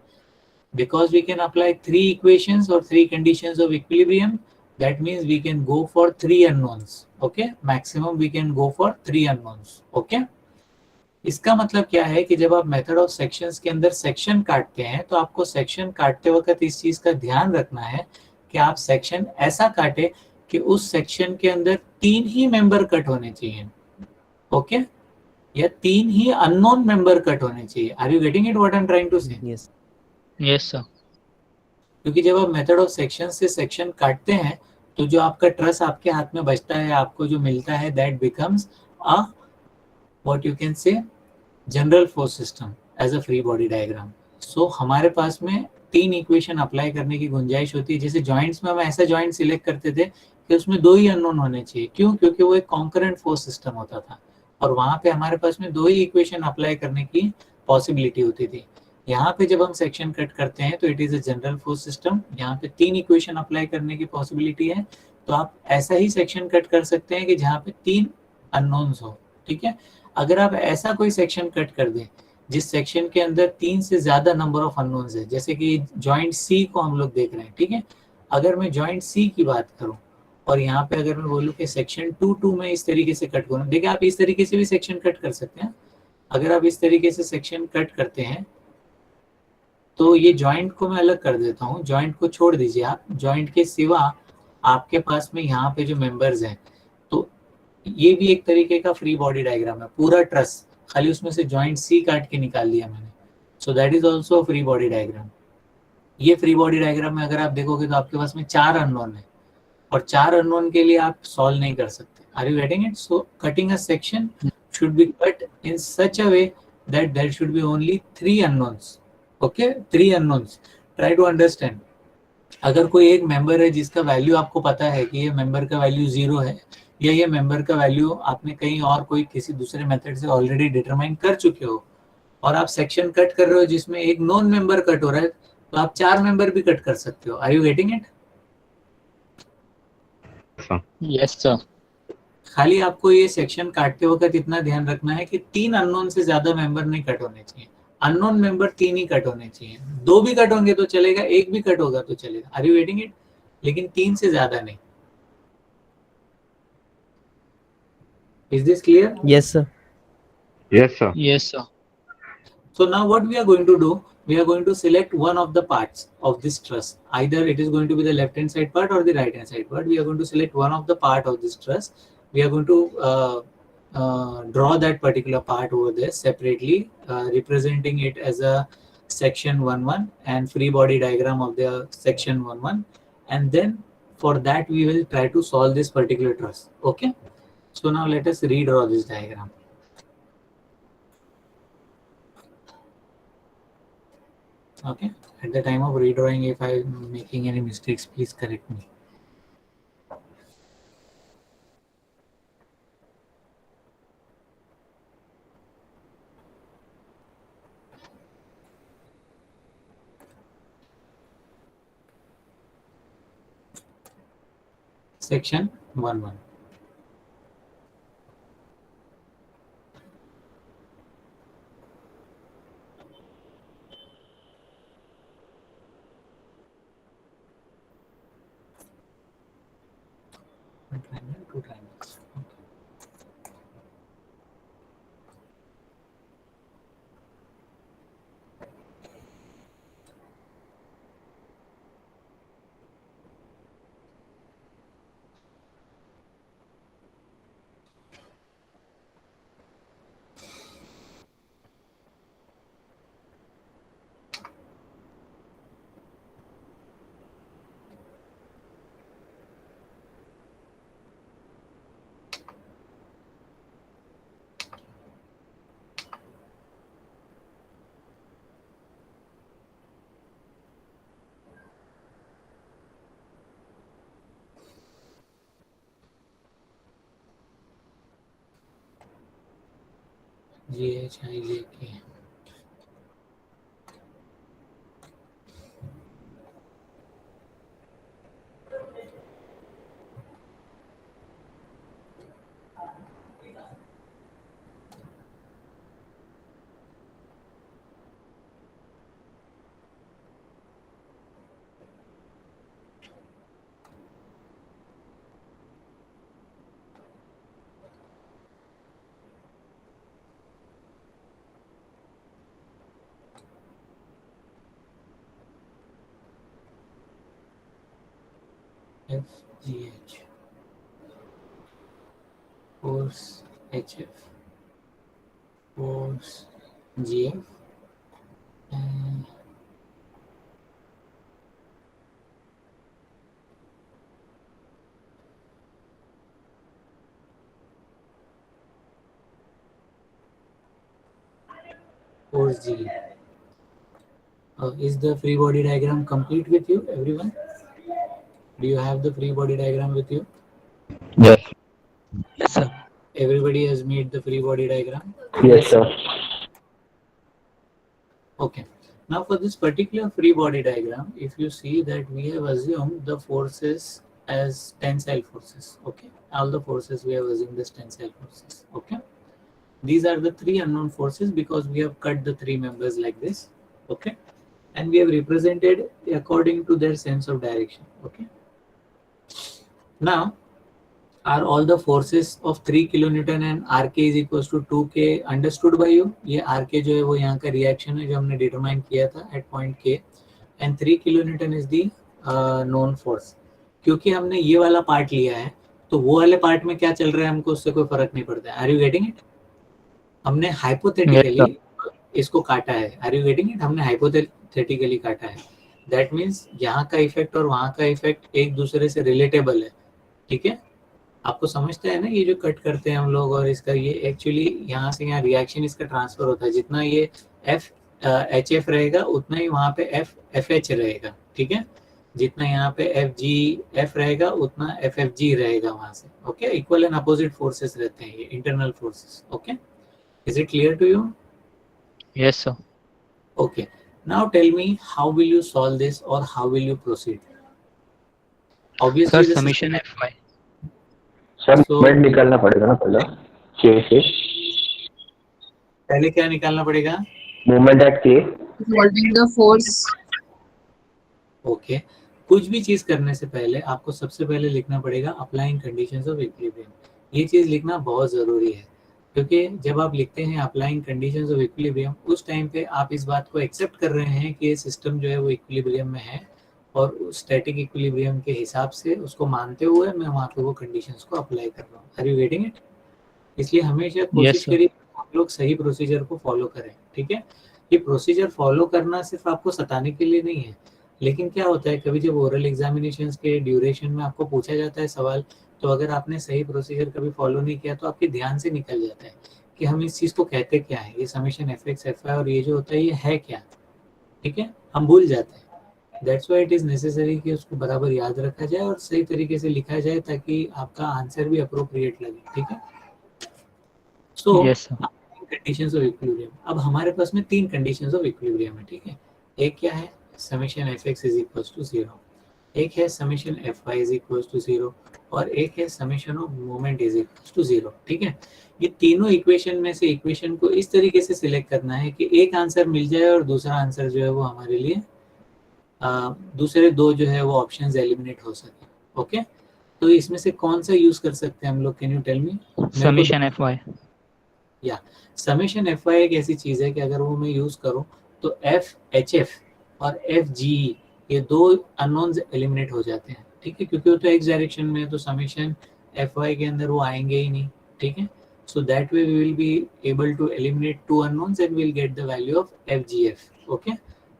Because we can apply 3 equations or 3 conditions of equilibrium, that means we can go for 3 unknowns. Okay, maximum we can go for 3 unknowns. Okay, इसका मतलब क्या है कि जब आप method of sections के अंदर section काटते हैं तो आपको सेक्शन काटते वक्त इस चीज का ध्यान रखना है कि आप सेक्शन ऐसा काटे कि उस सेक्शन के अंदर 3 ही मेंबर कट होने चाहिए। ओके, या 3 ही अननोन मेंबर कट होने चाहिए. Are you getting it what I am trying to say? Yes. Yes, sir. क्योंकि जब आप मेथड ऑफ सेक्शन से सेक्शन काटते हैं तो जो आपका ट्रस आपके हाथ में बचता है, आपको जो मिलता है, that becomes a what you can say general force system as a free body diagram. So हमारे पास में 3 इक्वेशन अप्लाई करने की गुंजाइश होती है. जैसे जॉइंट्स में हम ऐसा जॉइंट सिलेक्ट करते थे कि उसमें 2 ही अननोन होने चाहिए. क्यों? क्योंकि वो एक कॉन्करेंट फोर्स सिस्टम होता था और वहां पे हमारे पास में 2 ही इक्वेशन अप्लाई करने की पॉसिबिलिटी होती थी. यहाँ पे जब हम सेक्शन कट करते हैं तो it is a general force system. यहाँ पे 3 इक्वेशन अप्लाई करने की पॉसिबिलिटी है. तो आप ऐसा ही सेक्शन कट कर सकते हैं कि जहाँ पे 3 अननोन्स हो. ठीक है. अगर आप ऐसा कोई सेक्शन कट कर दें जिस सेक्शन के अंदर 3 से ज्यादा नंबर ऑफ अननोन्स है, जैसे कि जॉइंट सी को हम लोग देख रहे हैं. ठीक है. अगर मैं जॉइंट सी की बात करूं और यहाँ पे अगर मैं बोलूं कि सेक्शन 2 में इस तरीके से कट करूं, देखिए आप इस तरीके से भी सेक्शन कट कर सकते हैं. अगर आप इस तरीके से सेक्शन कट करते हैं तो ये जॉइंट को मैं अलग कर देता हूँ. जॉइंट को छोड़ दीजिए आप. जॉइंट के सिवा आपके पास में यहाँ पे जो मेंबर्स हैं, तो ये भी एक तरीके का फ्री बॉडी डायग्राम है. पूरा ट्रस, खाली उसमें से जॉइंट सी काट के निकाल लिया मैंने. सो that is also free body diagram. ये फ्री बॉडी डायग्राम में अगर आप देखोगे तो आपके पास में 4 अननोन है और 4 अननोन के लिए आप सॉल्व नहीं कर सकते. Are you getting it? So cutting a section should be cut in such a way that there should be only 3 unknowns. Okay, 3 unknowns. Try to understand. अगर कोई एक मेंबर है जिसका वैल्यू आपको पता है कि ये मेंबर का वैल्यू 0 है या ये मेंबर का वैल्यू आपने कहीं और कोई किसी दूसरे मेथड से ऑलरेडी डिटरमाइन कर चुके हो और आप सेक्शन कट कर रहे हो जिसमें एक नॉन मेंबर कट हो रहा है, तो आप 4 मेंबर भी कट कर सकते हो. Are you getting it? sir. Yes, sir. खाली आपको ये सेक्शन काटते वक्त इतना ध्यान रखना है कि 3 अननोन से ज्यादा मेंबर नहीं कट होने चाहिए. अननोन मेंबर 3 ही कट होने चाहिए. 2 भी कट होंगे तो चलेगा, 1 भी कट होगा तो चलेगा. Are you getting it? लेकिन 3 से ज्यादा नहीं. Is this clear? Yes, sir. Yes, sir. Yes, sir. So now what we are going to do, we are going to select one of the parts of this truss. Either it is going to be the left hand side part or the right hand side part. We are going to select one of the part of this truss. We are going to draw that particular part over there separately, representing it as a section 1-1 and free body diagram of the section 1-1. And then for that we will try to solve this particular truss. Okay. So now let us redraw this diagram. Okay, at the time of redrawing, if I am making any mistakes, please correct me. Section 1-1. One triangle, 2 triangles. Okay. GHIJK. FGH. Force HF. force GF and force G. Is the free body diagram complete with you, everyone? Do you have the free body diagram with you? Yes. Yes, sir. Everybody has made the free body diagram? Yes, sir. Okay. Now for this particular free body diagram, if you see that we have assumed the forces as tensile forces. Okay. All the forces we have assumed as tensile forces. Okay. These are the three unknown forces because we have cut the three members like this. Okay. And we have represented according to their sense of direction. Okay. Now, are all the forces of 3 kilonewton and RK is equals to 2K understood by you? ये RK जो है वो यहाँ का reaction है जो हमने determine किया था at point K and 3 kilonewton is the known force. क्योंकि हमने ये वाला पार्ट लिया है तो वो वाले पार्ट में क्या चल रहा है हमको उससे कोई फर्क नहीं पड़ता है. Are you getting it? हमने हाइपोथेटिकली इसको काटा है. Are you getting it? हमने हाइपोथेटिकली काटा है. That means यहाँ का इफेक्ट और वहाँ का इफेक्ट एक दूसरे से रिलेटेबल है. ठीक है, आपको समझते हैं ना ये जो कट करते हैं हम लोग और इसका ये एक्चुअली यहाँ से यहाँ रिएक्शन इसका ट्रांसफर होता है. जितना ये एच एफ रहेगा उतना ही वहाँ पे एफ एच रहेगा. ठीक है, जितना यहाँ पे एफ जी एफ रहेगा उतना एफ एफ जी रहेगा वहाँ से. Okay, equal and opposite forces रहते हैं ये internal forces. Okay, is it clear to you? Yes, sir. Okay, now tell me how will you solve this or how will you proceed? Obviously Sir, the summation Fy. Sir So- movement निकालना पड़ेगा ना पहले के से. पहले क्या निकालना पड़ेगा? मूवमेंट एट के. Involving the force. ओके, कुछ भी चीज करने से पहले आपको सबसे पहले लिखना पड़ेगा अप्लाइंग कंडीशंस ऑफ इक्विलिब्रियम. ये चीज लिखना बहुत जरूरी है क्योंकि जब आप लिखते हैं अप्लाइंग कंडीशंस ऑफ इक्विलिब्रियम उस टाइम पे आप इस बात को एक्सेप्ट कर रहे हैं कि ये सिस्टम जो है वो इक्विलिब्रियम में है और उस स्टैटिक इक्विलिब्रियम के हिसाब से उसको मानते हुए मैं वहाँ पे वो कंडीशंस को अप्लाई कर रहा हूँ. Are you getting it? इसलिए हमेशा कोशिश sir. करिए आप लोग सही प्रोसीजर को फॉलो करें. ठीक है, ये प्रोसीजर फॉलो करना सिर्फ आपको सताने के लिए नहीं है, लेकिन क्या होता है कभी जब ओरल एग्जामिनेशंस के ड्यूरेशन में आपको पूछा जाता है सवाल, तो अगर आपने सही प्रोसीजर कभी फॉलो नहीं किया तो आपके ध्यान से निकल जाता है कि हम इस चीज़ को कहते क्या है, ये summation F x F I और ये जो होता है ये है क्या. ठीक है, हम भूल जाते हैं. That's why it is necessary कि उसको बराबर याद रखा जाए और सही तरीके से लिखा जाए ताकि आपका आंसर भी अप्रोप्रिएट लगे. ठीक है, सो Yes, sir. Conditions of equilibrium. अब हमारे पास में तीन कंडीशंस ऑफ इक्विलिब्रियम है. ठीक है, एक क्या है summation F X is equals to 0, एक है summation F Y is equals to 0 और एक है summation of moment is equals to 0. ठीक है, ये तीनों इक्वेशन में से इक्वेशन को इस तरीके से सिलेक्ट करना है कि एक आंसर मिल जाए और दूसरा आंसर जो है वो हमारे लिए दूसरे दो जो है वो ऑप्शंस एलिमिनेट हो सके. ओके, तो इसमें से कौन सा यूज कर सकते हैं हम लोग? Can you tell me? Summation Fy. या समेशन एफ वाई एक ऐसी चीज है कि अगर वो मैं यूज करूं तो एफ एच एफ और एफ जी ये दो अननोन्स एलिमिनेट हो जाते हैं. ठीक है, क्योंकि वो तो एक्स डायरेक्शन में है तो समेशन एफ वाई के अंदर वो आएंगे ही नहीं. ठीक है, so that way we will be able to eliminate two unknowns and we will get the value of F G F. Okay,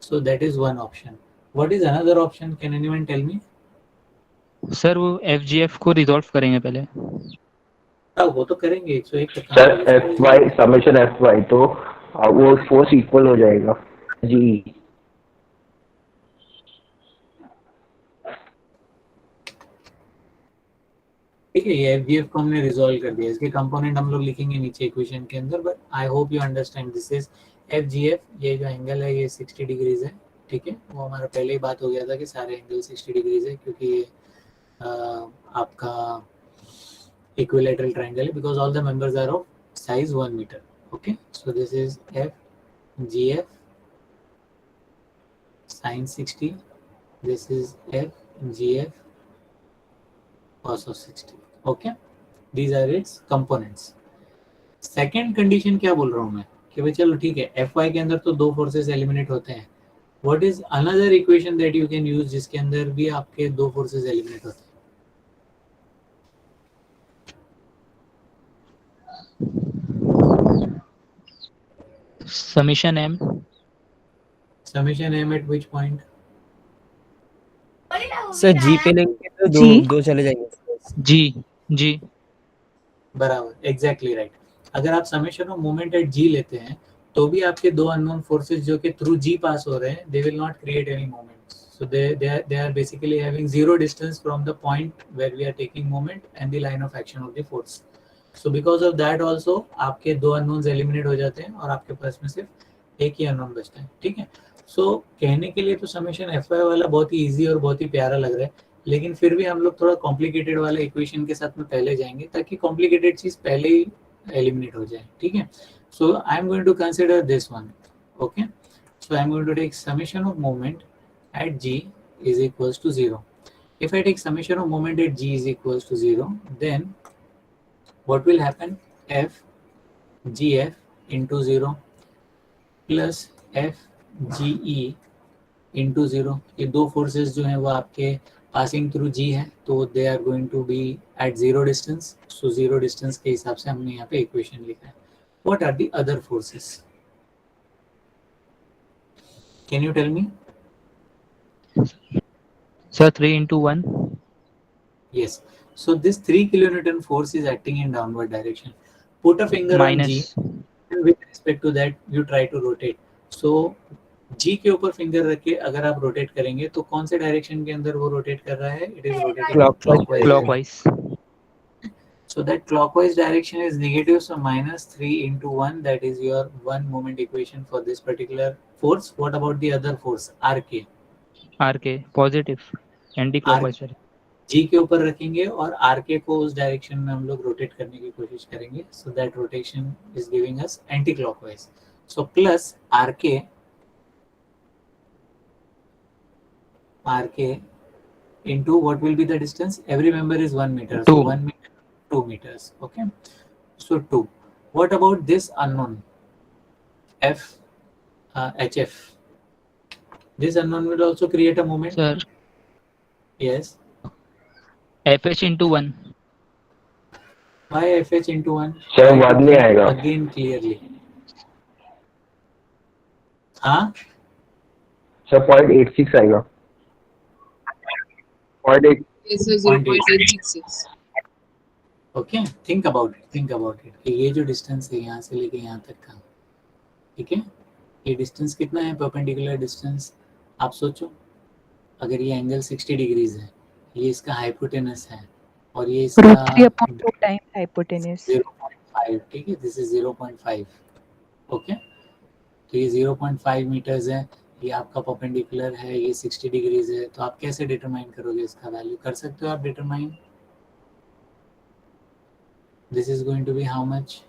so that is one option. What is another option? Can anyone tell me? Sir वो FGF को resolve करेंगे पहले. वो तो करेंगे 101 का काम sir है. F Y summation F Y तो वो फोर्स इक्वल हो जाएगा जी. ठीक है, ये एफजीएफ को हमने रिजॉल्व कर दिया. इसके कंपोनेंट हम लोग लिखेंगे नीचे इक्वेशन के अंदर, but I hope you understand. This is FGF. ये जो एंगल है ये 60 डिग्रीज है. ठीक है, वो हमारा पहले ही बात हो गया था कि सारे एंगल 60 डिग्रीज है क्योंकि ये आपका इक्विलैटरल ट्रायंगल है because all the members are of size 1 metre. Okay, so this is F G F sin 60. This is f gf cos of 60. Okay, these are its components. Second condition क्या बोल रहा हूँ मैं कि भाई चलो ठीक है एफ वाई के अंदर तो दो फोर्सेस एलिमिनेट होते हैं. What is another equation that you can use जिसके अंदर भी आपके दो फोर्सेस एलिमिनेट होते हैं? summation m Summation m at which point? Sir ji पे लेंगे तो दो चले जाएंगे. g बराबर, एग्जैक्टली राइट. अगर आप summation of moment at G लेते हैं तो भी आपके दो अननोन फोर्सेस जो कि थ्रू जी पास हो रहे हैं, they will not create any moment. So they are basically having zero distance from the point where we are taking moment and the line of action of the force. So because of that also आपके दो unknowns eliminate हो जाते हैं और आपके पास में सिर्फ एक ही अननोन बचता है. ठीक है. सो कहने के लिए तो समेशन एफ वाई वाला बहुत ही इजी और बहुत ही प्यारा लग रहा है, लेकिन फिर भी हम लोग थोड़ा कॉम्प्लिकेटेड वाला इक्वेशन के साथ में पहले जाएंगे ताकि कॉम्प्लिकेटेड चीज पहले ही एलिमिनेट हो जाए. ठीक है. So I am going to consider this one. Okay. So I am going to take summation of moment at g is equals to 0. If I take summation of moment at g is equals to 0, then what will happen? F gf into 0 plus f ge into 0. ये दो forces जो हैं वो आपके passing through g है, तो they are going to be at zero distance. So zero distance के हिसाब से हमने यहाँ पे equation लिखा है. What are the other forces? Can you tell me? sir 3 into 1 Yes. So this 3 kilonewton force is acting in downward direction. Put a finger on G minus and with respect to that you try to rotate. So G के ऊपर finger रख के अगर आप rotate करेंगे तो कौन से डायरेक्शन के अंदर वो रोटेट कर रहा है? It is rotating clockwise. So that clockwise direction is negative. So minus 3 into 1, that is your one moment equation for this particular force. What about the other force? RK. rk positive anti clockwise. G के ऊपर रखेंगे और are के को उस direction में हम लोग रोटेट करने की कोशिश करेंगे. So that rotation is giving us anti clockwise. So plus R के into what will be the distance? Every member is 1 meter. So 2. 1 meter, 2 meters. Okay. So 2. What about this unknown? F, HF. This unknown will also create a moment. sir Yes. fh into 1 Why FH into 1? Sir बाद में आएगा. Again clearly. हाँ. Sir 0.86 आएगा. 0.8. Yes, sir, 0.866. Okay. Think about it. Think about it. कि ये जो distance है यहाँ से लेके यहाँ तक का, ठीक है? ये distance कितना है? Perpendicular distance. आप सोचो, अगर ये एंगल 60 डिग्रीज है, ये इसका हाइपोटेनस है और ये इसका √3/2 टाइम हाइपोटेनस 0.5. ठीक है. This is 0.5. ओके. तो ये 0.5 मीटर्स है, ये आपका परपेंडिकुलर है, ये 60 डिग्रीज है. तो आप कैसे डिटरमाइन करोगे इसका वैल्यू? कर सकते हो आप determine. This is going to be how much?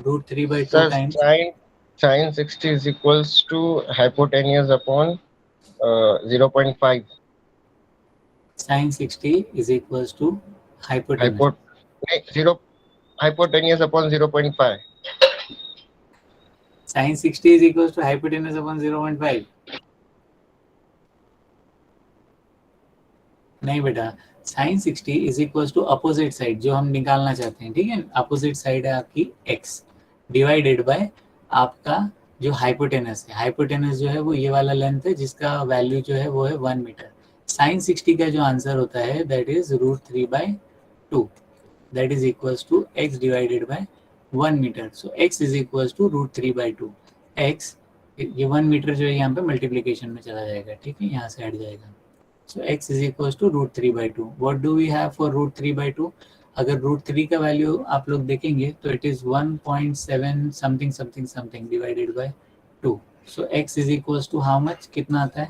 √3/2 Sir, times sin 60 is equals to hypotenuse upon 0.5. sin 60 is equals to hypotenuse. Hypotenuse upon 0.5. Sin 60 is equals to hypotenuse upon 0.5. नहीं बेटा, sin 60 is equals to opposite side जो हम निकालना चाहते हैं. ठीक है. opposite side है आपकी x डिवाइडेड बाय आपका जो हाइपोटेनस है. हाइपोटेनस जो है वो ये वाला लेंथ है जिसका वैल्यू जो है वो है 1 मीटर. sin 60 का जो आंसर होता है that is √3/2. That is equals to x divided by 1 metre. So x is equals to √3/2. x ये 1 मीटर जो है यहाँ पे मल्टीप्लिकेशन में चला जाएगा. ठीक है. यहाँ से हट जाएगा. So x is equals to √3/2. What do we have for √3/2? अगर √3 का वैल्यू आप लोग देखेंगे तो it is 1.7 something something something divided by 2. So x is equals to how much? कितना आता है?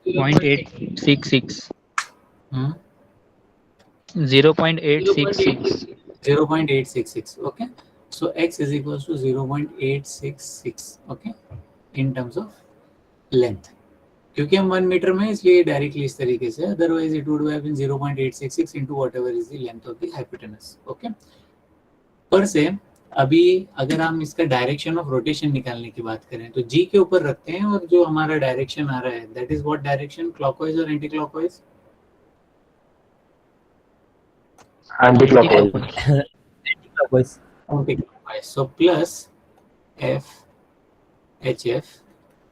0.866 0.866 0.866. Okay. So x is equals to 0.866. Okay. In terms of length. क्योंकि हम 1 मीटर में इसलिए डायरेक्टली इस तरीके से, otherwise it would have been 0.866 into whatever is the length of the hypotenuse. Okay. पर से अभी अगर हम इसका डायरेक्शन ऑफ रोटेशन निकालने की बात करें तो जी के ऊपर रखते हैं और जो हमारा डायरेक्शन आ रहा है that is what direction, clockwise और anti clockwise? Anti clockwise. Clockwise. Anti clockwise. So plus F H F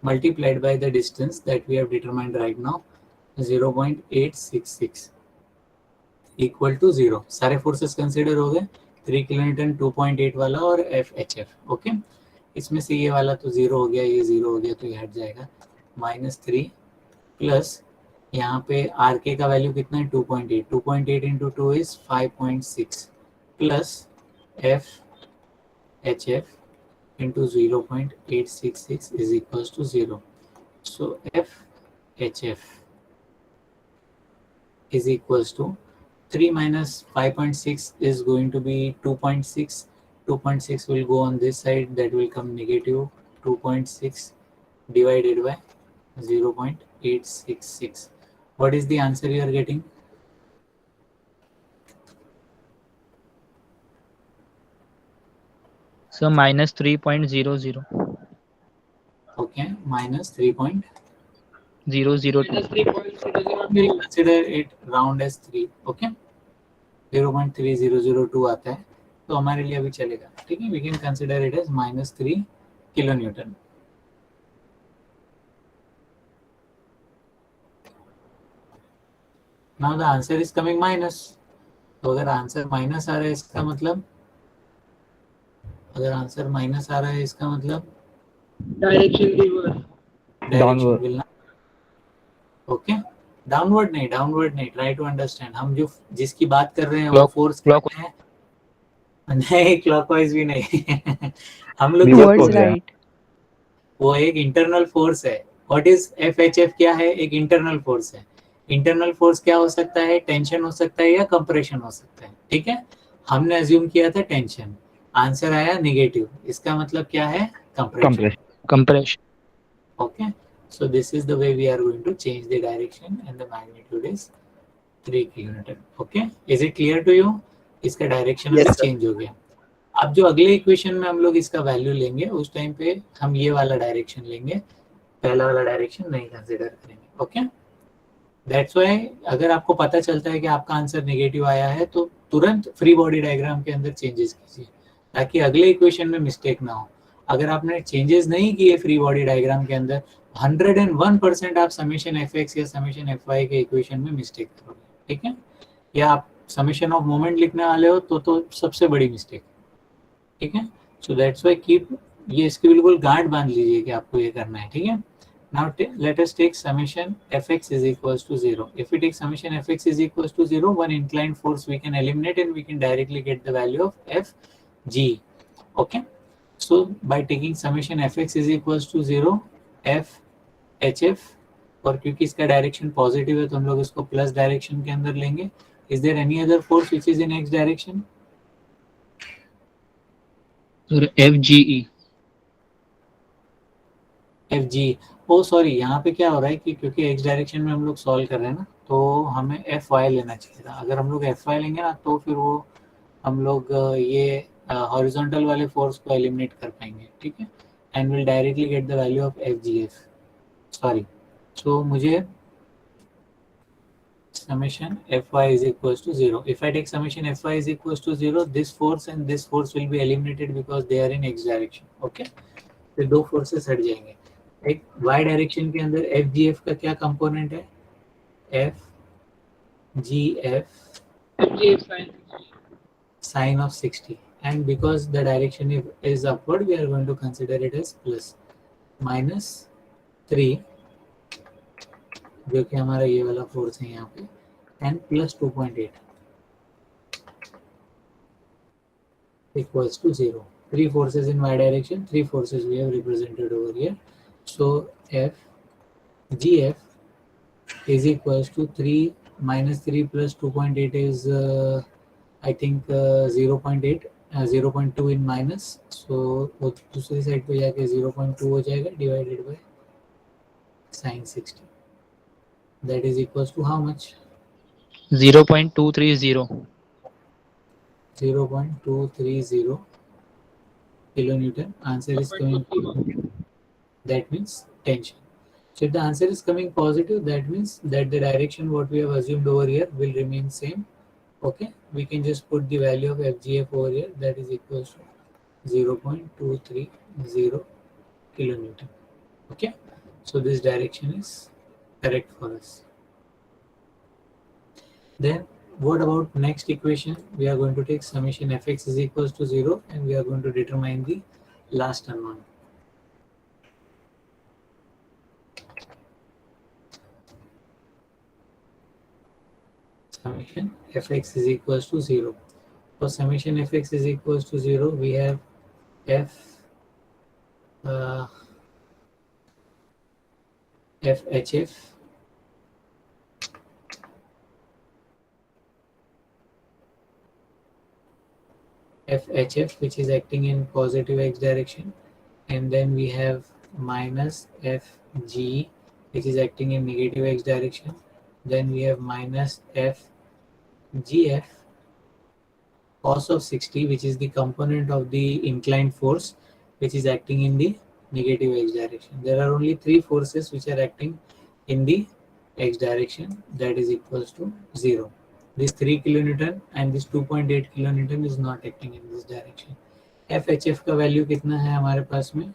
multiplied by the distance that we have determined right now 0.866 equal to 0. सारे फोर्सेस कंसिडर हो गए, 3 kilonewton 2.8 वाला और F H F. Okay, इसमें से ये वाला तो 0 हो गया, ये 0 हो गया तो ये हट जाएगा. -3 प्लस यहाँ पे आर के का वैल्यू कितना है 2.8. 2.8 into 2 is 5.6 plus F H F into 0.866 is equals to 0. So FHF is equals to 3 minus 5.6 is going to be 2.6. 2.6 will go on this side, that will come negative 2.6 divided by 0.866. What is the answer you are getting? So minus 3.00. Okay, minus 3.002. 002. We'll consider it round as 3. Okay, 0.3002 आता है तो हमारे लिए अभी चलेगा. ठीक है, we can consider it as -3 kilonewton. Now the answer is coming minus. तो अगर आंसर माइनस आ रहा है इसका मतलब, अगर आंसर माइनस आ रहा है इसका मतलब डायरेक्शन विल ना. ओके, डाउनवर्ड नहीं, ट्राई टू अंडरस्टैंड. हम जो जिसकी बात कर रहे हैं वो फोर्स कहते हैं, नहीं क्लॉकवाइज भी नहीं. हम लोग Towards right. वो एक इंटरनल फोर्स है. What is FHF? क्या है? एक इंटरनल फोर्स है. इंटरनल फोर्स क्या हो सकता है? टेंशन हो सकता है या कंप्रेशन हो सकता है. ठीक है, हमने अज्यूम किया था टेंशन, आंसर आया नेगेटिव. इसका मतलब क्या है? Compression. Okay, so this is the way we are going to change the direction and the magnitude is 3 kilonewton. Okay, is it clear to you? इसका डायरेक्शन Yes, अभी sir. Change हो गया. अब जो अगले इक्वेशन में हम लोग इसका वैल्यू लेंगे उस टाइम पे हम ये वाला डायरेक्शन लेंगे, पहला वाला डायरेक्शन नहीं कंसिडर करेंगे. ओके, दैट्स व्हाई अगर आपको पता चलता है कि आपका आंसर नेगेटिव आया है तो तुरंत फ्री बॉडी डायग्राम के अंदर चेंजेस कीजिए ताकि अगले इक्वेशन में मिस्टेक ना हो. अगर आपने चेंजेस नहीं किए फ्री बॉडी डायग्राम के अंदर 101% आप समेशन एफ एक्स या समेशन एफ वाई के इक्वेशन में मिस्टेक करोगे. ठीक है, या आप समेशन ऑफ मोमेंट लिखने वाले हो तो सबसे बड़ी मिस्टेक. ठीक है, सो दैट्स व्हाई कीप, ये इसके बिल्कुल गांठ बांध लीजिए कि आपको ये करना है. ठीक है, now let us take summation fx is equals to 0. If we take summation fx is equals to 0, one inclined force we can eliminate and we can directly get the value of fg. Okay, so by taking summation fx is equals to 0, f hf, और क्योंकि इसका direction positive है तो हम लोग इसको plus direction के अंदर लेंगे. Is there any other force which is in x direction? FGE. fg. Oh sorry, यहाँ पे क्या हो रहा है कि क्योंकि x डायरेक्शन में हम लोग सॉल्व कर रहे हैं ना तो हमें fy लेना चाहिए था. अगर हम लोग fy लेंगे ना तो फिर वो हम लोग ये हॉरिजॉन्टल वाले फोर्स को एलिमिनेट कर पाएंगे. ठीक है, and will directly get the value of FGF. Sorry, so मुझे summation fy is equals to 0. If I take summation fy is equals to 0, this force and this force will be eliminated because they are in x direction. Okay, फिर दो forces हट जाएंगे. एक y direction के अंदर FGF का क्या component है? FGF sin of 60, and because the direction is upward we are going to consider it as plus -3, जो कि हमारा ये वाला फोर्स है यहाँ पे, and plus 2.8 equals to 0. 3 forces in y direction, 3 forces we have represented over here. So FGF is equals to 3 minus 3 plus 2.8 is I think 0.8, 0.2 in minus. So वो दूसरी साइड पे जाके 0.2 हो जाएगा divided by sin 60. That is equals to how much? 0.230. 0.230 kilonewton. Answer is coming positive. That means tension. So if the answer is coming positive, that means that the direction what we have assumed over here will remain same. Okay, we can just put the value of FGF over here, that is equals to 0.230 kilonewton. Okay, so this direction is correct for us. Then what about next equation? We are going to take summation fx is equals to 0 and we are going to determine the last unknown. Summation fx is equals to 0. For summation fx is equals to 0, we have FHF which is acting in positive x direction, and then we have minus FG which is acting in negative x direction, then we have minus FGF cos of 60 which is the component of the inclined force which is acting in the negative x direction. There are only three forces which are acting in the x direction, that is equals to 0. This 3 kilonewton and this 2.8 kilonewton is not acting in this direction. FHF का value कितना है हमारे पास में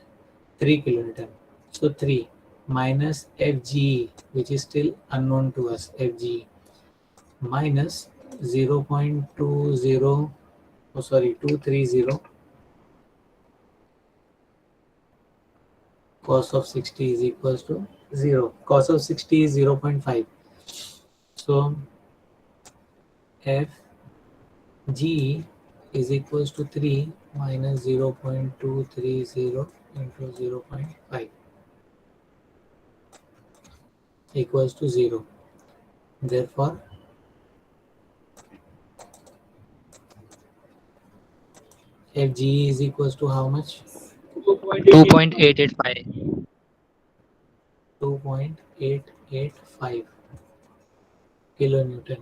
3 kilonewton. So 3 minus FGE which is still unknown to us, FGE minus 230 cos of 60 is equals to 0. Cos of 60 is 0.5. So FGE is equals to 3 minus 0.230 into 0.5 equals to 0. Therefore, FGE is equals to how much? 2.885. 2.885 kilonewton.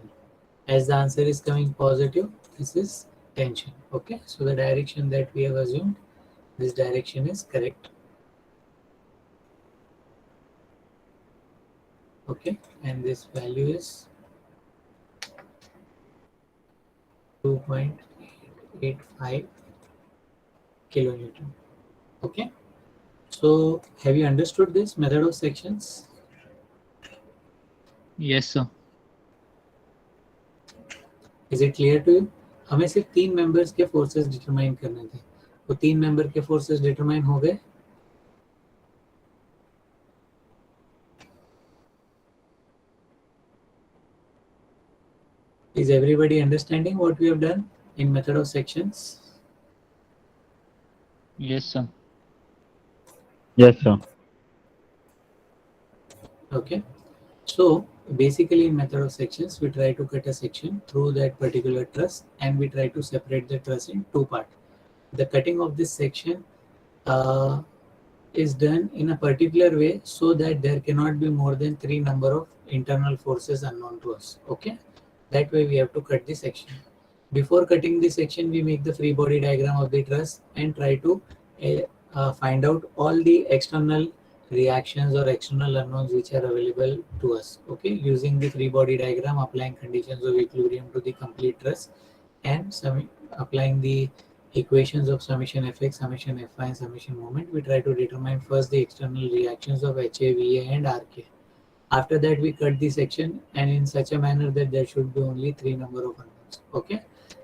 As the answer is coming positive, this is tension. Okay, so the direction that we have assumed, this direction is correct. Okay, and this value is 2.885 kilonewton. Okay, so have you understood this method of sections? Yes, sir. Is it clear to you? हमें सिर्फ 3 members के forces determine करने थे, वो 3 member के forces determine हो गए. Is everybody understanding what we have done in method of sections? Yes, sir. Yes, sir. Okay, so basically in method of sections we try to cut a section through that particular truss and we try to separate the truss in 2 parts. The cutting of this section is done in a particular way so that there cannot be more than 3 number of internal forces unknown to us. Okay, that way we have to cut the section. Before cutting the section, we make the free body diagram of the truss and try to find out all the external reactions or external unknowns which are available to us. Okay, using the free body diagram, applying conditions of equilibrium to the complete truss and applying the equations of summation fx, summation fy and summation moment, we try to determine first the external reactions of HA, VA and RK. After that we cut the section and in such a manner that there should be only 3 number of unknowns. Okay,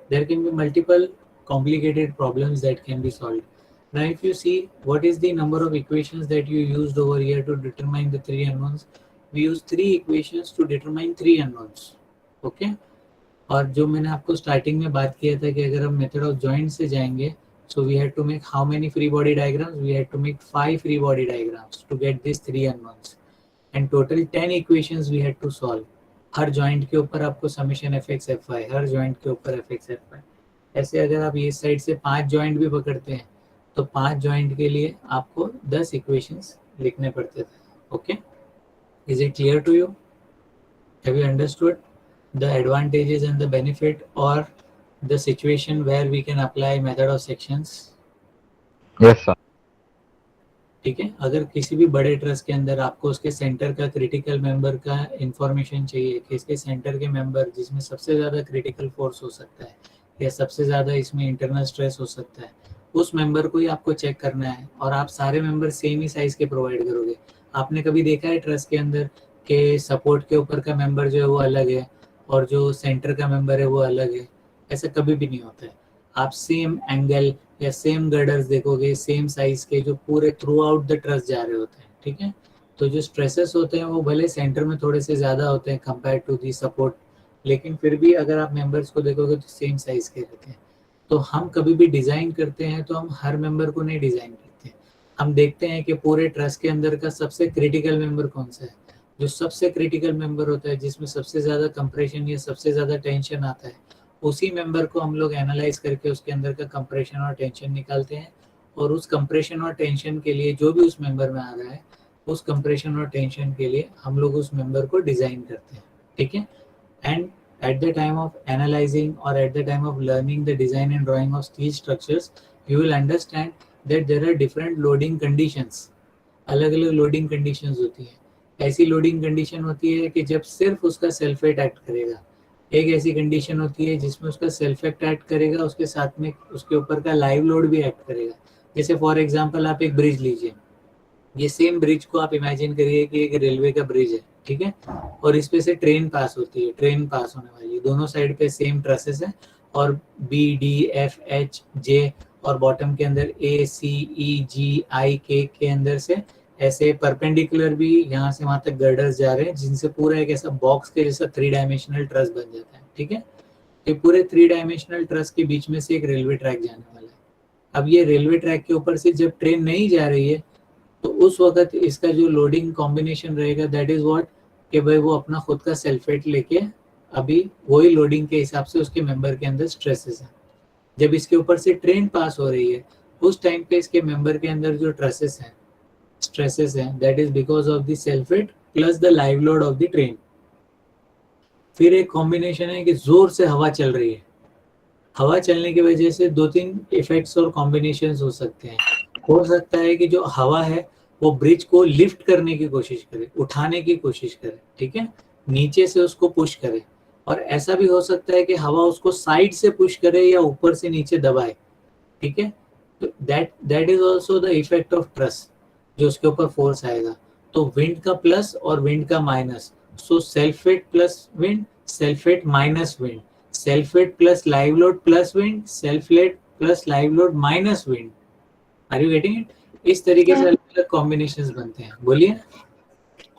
there can be multiple complicated problems that can be solved. Now if you see what is the number of equations that you used over here to determine the 3 unknowns, we use 3 equations to determine 3 unknowns. Okay, और जो मैंने आपको starting में बात किया था कि अगर हम मेथड ऑफ जॉइंट से जाएंगे, so we had to make how many free body diagrams? We had to make 5 free body diagrams to get these 3 unknowns and total 10 equations we had to solve. Her joint के ऊपर आपको summation fx fy, हर joint के ऊपर fx fy. ऐसे अगर आप ये side से 5 जॉइंट भी पकड़ते हैं तो 5 जॉइंट के लिए आपको 10 इक्वेशंस लिखने पड़ते थे. Okay, is it clear to you? Have you understood the advantages and the benefit or the situation where we can apply method of sections? Yes, sir. ठीक है, अगर किसी भी बड़े ट्रस्ट के अंदर आपको उसके सेंटर का क्रिटिकल मेंबर का इंफॉर्मेशन चाहिए कि इसके सेंटर के मेंबर जिसमें सबसे ज़्यादा क्रिटिकल फोर्स हो सकता है या सबसे ज़्यादा इसमें इंटरनल स्ट्रेस हो सकता है, उस मेंबर को ही आपको चेक करना है और आप सारे मेंबर सेम ही साइज़ के प्रोवाइड करोगे। आपने कभी देखा है ट्रस्ट के अंदर कि सपोर्ट के ऊपर का मेंबर जो है वो अलग है और जो सेंटर का मेंबर है वो अलग है? ऐसा कभी भी नहीं होता है। आप सेम एंगल या सेम गर्डर्स देखोगे, सेम साइज के जो पूरे थ्रू आउट द ट्रस्ट जा रहे होते हैं, ठीक है। तो जो स्ट्रेसेस होते हैं वो भले सेंटर में थोड़े से ज़्यादा होते हैं कंपेयर टू दी सपोर्ट, लेकिन फिर भी अगर आप मेंबर्स को देखोगे तो सेम साइज के रहते हैं। तो हम कभी भी डिज़ाइन करते हैं तो हम हर मेंबर को नहीं डिज़ाइन करते, हम देखते हैं कि पूरे ट्रस्ट के अंदर का सबसे क्रिटिकल मेंबर कौन सा है। जो सबसे क्रिटिकल मेंबर होता है, जिसमें सबसे ज़्यादा कंप्रेशन या सबसे ज़्यादा टेंशन आता है, उसी मेंबर को हम लोग एनालाइज करके उसके अंदर का कंप्रेशन और टेंशन निकालते हैं और उस कंप्रेशन और टेंशन के लिए जो भी उस मेंबर में आ रहा है, उस कंप्रेशन और टेंशन के लिए हम लोग उस मेंबर को डिज़ाइन करते हैं, ठीक है। And at the time of analyzing or at the time of learning the design and drawing of steel structures, you will understand that there are different loading conditions. अलग अलग लोडिंग कंडीशंस होती है। ऐसी loading condition होती है कि जब सिर्फ उसका सेल्फ वेट एक्ट करेगा, एक ऐसी कंडीशन होती है जिसमें उसका सेल्फ वेट एक्ट करेगा, उसके साथ में उसके ऊपर का लाइव लोड भी एक्ट करेगा। जैसे फॉर एग्जांपल आप एक ब्रिज लीजिए, ये सेम ब्रिज को आप इमेजिन करिए कि एक रेलवे का ब्रिज है, ठीक है, और इस पे से ट्रेन पास होती है, ट्रेन पास होने वाली है, दोनों साइड पे सेम ट्रसेस है और B D F H J और बॉटम के अंदर ए सी ई जी आई के अंदर से ऐसे परपेंडिकुलर भी यहाँ से वहां तक गर्डर्स जा रहे हैं, जिनसे पूरा एक ऐसा बॉक्स के जैसा 3 डायमेंशनल ट्रस बन जाता है, ठीक है। तो पूरे 3 डायमेंशनल ट्रस के बीच में से एक रेलवे ट्रैक जाने वाला है। अब ये रेलवे ट्रैक के ऊपर से जब ट्रेन नहीं जा रही है तो उस वक्त इसका जो लोडिंग कॉम्बिनेशन रहेगा, दैट इज व्हाट, कि भाई वो अपना खुद का सेल्फ वेट लेके अभी वही लोडिंग के हिसाब से उसके मेंबर के अंदर स्ट्रेसेस है। जब इसके ऊपर से ट्रेन पास हो रही है उस टाइम पे इसके मेंबर के अंदर जो ट्रसेस हैं, स्ट्रेसेस हैं, that is because of the self weight plus the live load of the train. फिर एक कॉम्बिनेशन है कि जोर से हवा चल रही है, हवा चलने की वजह से 2-3 इफेक्ट्स और कॉम्बिनेशंस हो सकते हैं। हो सकता है कि जो हवा है वो ब्रिज को लिफ्ट करने की कोशिश करे, उठाने की कोशिश करे, ठीक है, नीचे से उसको पुश करे, और ऐसा भी हो सकता है कि हवा उसको साइड से पुश करे या ऊपर से नीचे दबाए, ठीक है। तो that is also the effect of truss, जो उसके ऊपर फोर्स आएगा। तो विंड का प्लस और विंड का minus, so self weight plus wind, self weight minus wind, self weight plus live load plus wind, self weight plus live load minus wind. Are you getting it? इस तरीके से अलग अलग combinations बनते हैं। बोलिए।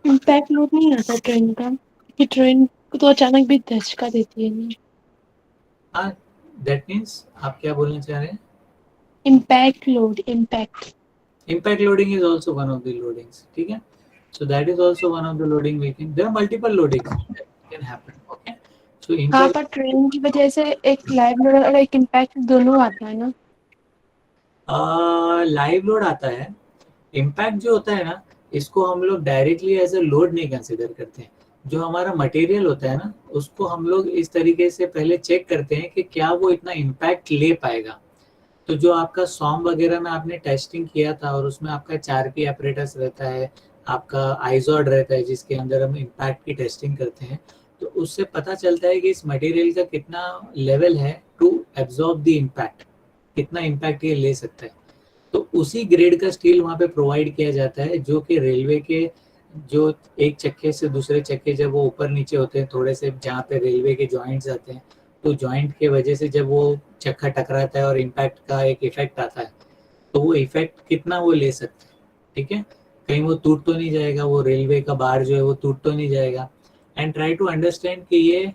इम्पैक्ट लोड नहीं आता ट्रेन का, कि ट्रेन को तो अचानक भी धचका देती है ना। हाँ, दैट मीन्स आप क्या बोलना चाह रहे हैं? Impact load, impact loading is also one of the loadings, ठीक है। So that is also one of the loading we can, there are multiple loadings can happen, okay. So हाँ, पर ट्रेन की वजह से एक लाइव लोड और एक इम्पैक्ट दोनों आता है ना। लाइव लोड आता है, इम्पैक्ट जो होता है ना, इसको हम लोग डायरेक्टली एज अ लोड नहीं कंसिडर करते हैं। जो हमारा मटेरियल होता है ना, उसको हम लोग इस तरीके से पहले चेक करते हैं कि क्या वो इतना इम्पैक्ट ले पाएगा। तो जो आपका सॉम वगैरह में आपने टेस्टिंग किया था और उसमें आपका 4P एपरेटस रहता है, आपका आइजॉड रहता है, जिसके अंदर हम इम्पैक्ट की टेस्टिंग करते हैं, तो उससे पता चलता है कि इस मटेरियल का कितना लेवल है टू एब्जॉर्ब द इम्पैक्ट, कितना इम्पैक्ट ये ले सकता है। तो उसी ग्रेड का स्टील वहाँ पे प्रोवाइड किया जाता है, जो कि रेलवे के जो एक चक्के से दूसरे चक्के जब वो ऊपर नीचे होते हैं थोड़े से, जहाँ पे रेलवे के जॉइंट्स आते हैं, तो जॉइंट के वजह से जब वो चक्का टकराता है और इम्पैक्ट का एक इफेक्ट आता है, तो वो इफेक्ट कितना वो ले सकता है, ठीक है। कहीं वो टूट तो नहीं जाएगा, वो रेलवे का बार जो है वो टूट तो नहीं जाएगा। एंड ट्राई टू अंडरस्टैंड कि ये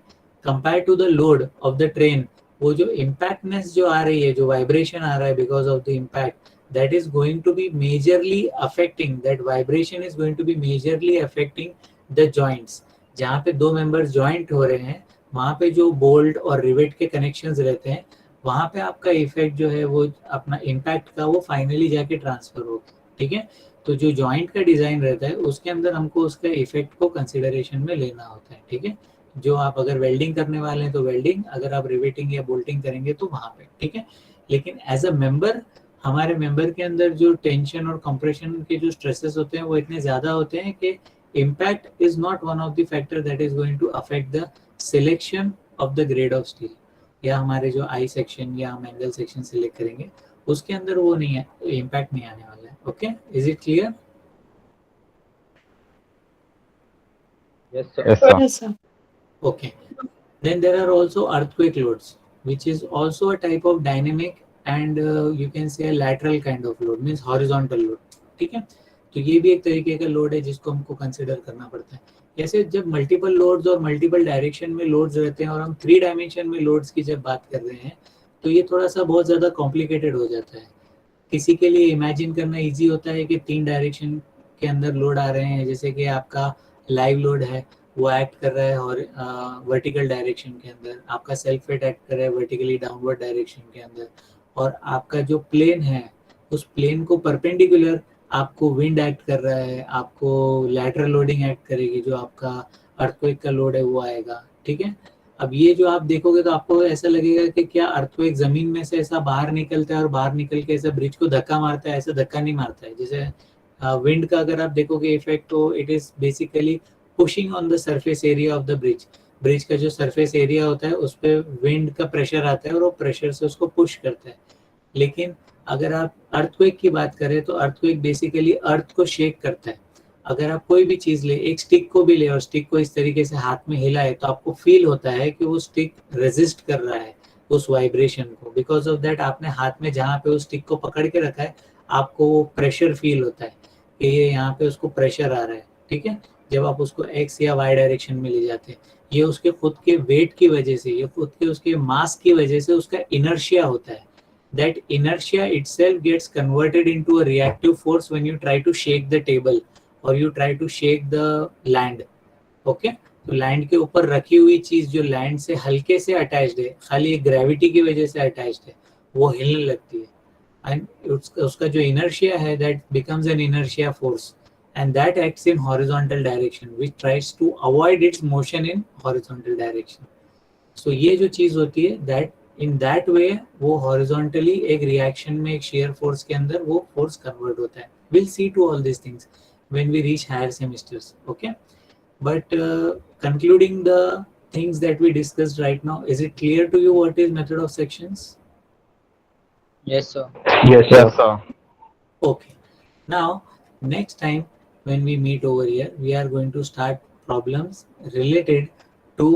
compare to the load of the train, वो जो इम्पैक्टनेस जो आ रही है, जो वाइब्रेशन आ रहा है because of the impact, that is going to be majorly affecting, that vibration is going to be majorly affecting the joints। जहाँ पे दो मेंबर्स जॉइंट हो रहे हैं, वहाँ पे जो बोल्ट और रिवेट के कनेक्शंस रहते हैं, वहाँ पे आपका इफेक्ट जो है वो अपना इम्पैक्ट का वो फाइनली जाके ट्रांसफर होगा, ठीक है। तो जो जॉइंट का डिजाइन रहता है उसके अंदर हमको उसका इफेक्ट को कंसिडरेशन में लेना होता है, ठीक है। जो आप अगर वेल्डिंग करने वाले हैं तो वेल्डिंग, अगर आप रिवेटिंग या बोल्टिंग करेंगे तो वहाँ पे, ठीक है। लेकिन एज अ मेंबर हमारे मेंबर के अंदर जो टेंशन और कंप्रेशन के जो स्ट्रेसेस होते हैं वो इतने ज़्यादा होते हैं कि impact is not one of the factor that is going to affect the selection of the grade of steel, या हमारे जो आई सेक्शन या हम एंगल सेक्शन सिलेक्ट करेंगे उसके अंदर वो नहीं है, इम्पैक्ट नहीं आने वाला है. Okay, is it clear? Yes, sir. Yes, sir. Okay. Then there are also earthquake loads, which is also a type of dynamic and you can say a lateral kind of load, means horizontal load. ठीक है, तो ये भी एक तरीके का load है जिसको हमको कंसिडर करना पड़ता है. जैसे जब मल्टीपल लोड्स और मल्टीपल डायरेक्शन में लोड्स रहते हैं और हम 3 डायमेंशन में लोड्स की जब बात कर रहे हैं तो ये थोड़ा सा बहुत ज़्यादा कॉम्प्लिकेटेड हो जाता है. किसी के लिए इमेजिन करना इजी होता है कि 3 डायरेक्शन के अंदर लोड आ रहे हैं, जैसे कि आपका लाइव लोड है वो एक्ट कर रहा है और वर्टिकल डायरेक्शन के अंदर, आपका सेल्फ वेट एक्ट कर रहा है वर्टिकली डाउनवर्ड डायरेक्शन के अंदर, और आपका जो प्लेन है उस प्लेन को परपेंडिकुलर आपको विंड एक्ट कर रहा है, आपको लैटरल लोडिंग एक्ट करेगी, जो आपका अर्थक्वेक का लोड है वो आएगा. ठीक है, अब ये जो आप देखोगे तो आपको ऐसा लगेगा कि क्या अर्थक्वेक जमीन में से ऐसा बाहर निकलता है और बाहर निकल के ऐसा ब्रिज को धक्का मारता है, ऐसा धक्का नहीं मारता है. जैसे विंड का अगर आप देखोगे इफेक्ट तो it is basically pushing on the surface area of the bridge. Bridge का जो सरफेस एरिया होता है उस पर विंड का प्रेशर आता है और वो प्रेशर से उसको पुश करता है. लेकिन अगर आप अर्थक्वेक की बात करें तो अर्थक्वेक बेसिकली अर्थ को शेक करता है. अगर आप कोई भी चीज़ ले, एक स्टिक को भी ले और स्टिक को इस तरीके से हाथ में हिलाए तो आपको फील होता है कि वो स्टिक रेजिस्ट कर रहा है उस वाइब्रेशन को. बिकॉज ऑफ दैट आपने हाथ में जहाँ पे उस स्टिक को पकड़ के रखा है आपको वो प्रेशर फील होता है कि ये यहाँ पे उसको प्रेशर आ रहा है. ठीक है, जब आप उसको एक्स या वाई डायरेक्शन में ले जाते हैं, ये उसके खुद के वेट की वजह से, ये खुद के उसके मास की वजह से उसका इनर्शिया होता है. That inertia itself gets converted into a reactive force when you try to shake the table और you try to shake the land. Okay, तो लैंड के ऊपर रखी हुई चीज जो लैंड से हल्के से अटैच्ड है, खाली ग्रेविटी की वजह से अटैच्ड है, वो हिलने लगती है. एंड उसका जो इनर्शिया है that becomes N inertia force and that acts in horizontal direction which tries to avoid its motion in horizontal direction. So ये जो चीज होती है that in that way वो horizontally एक reaction में एक shear force के अंदर वो force convert होता है. We'll see to all these things when we reach higher semesters. Okay, but concluding the things that we discussed right now, is it clear to you what is method of sections? Yes, sir. Yes, sir. Yes, sir. Okay, now next time when we meet over here, we are going to start problems related to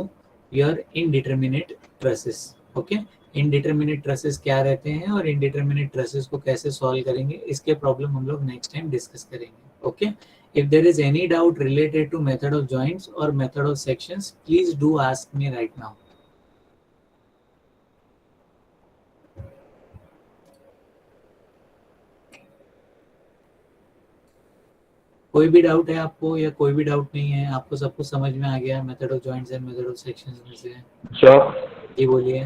your indeterminate trusses. Okay, indeterminate trusses क्या रहते हैं और indeterminate trusses को कैसे solve करेंगे, इसके problem हम लोग next time discuss करेंगे. Okay, if there is any doubt related to method of joints or method of sections, please do ask me right now. कोई भी डाउट है आपको या कोई भी डाउट नहीं है? आपको सब कुछ समझ में आ गया method of joints and method of sections में से? सर जी बोलिए.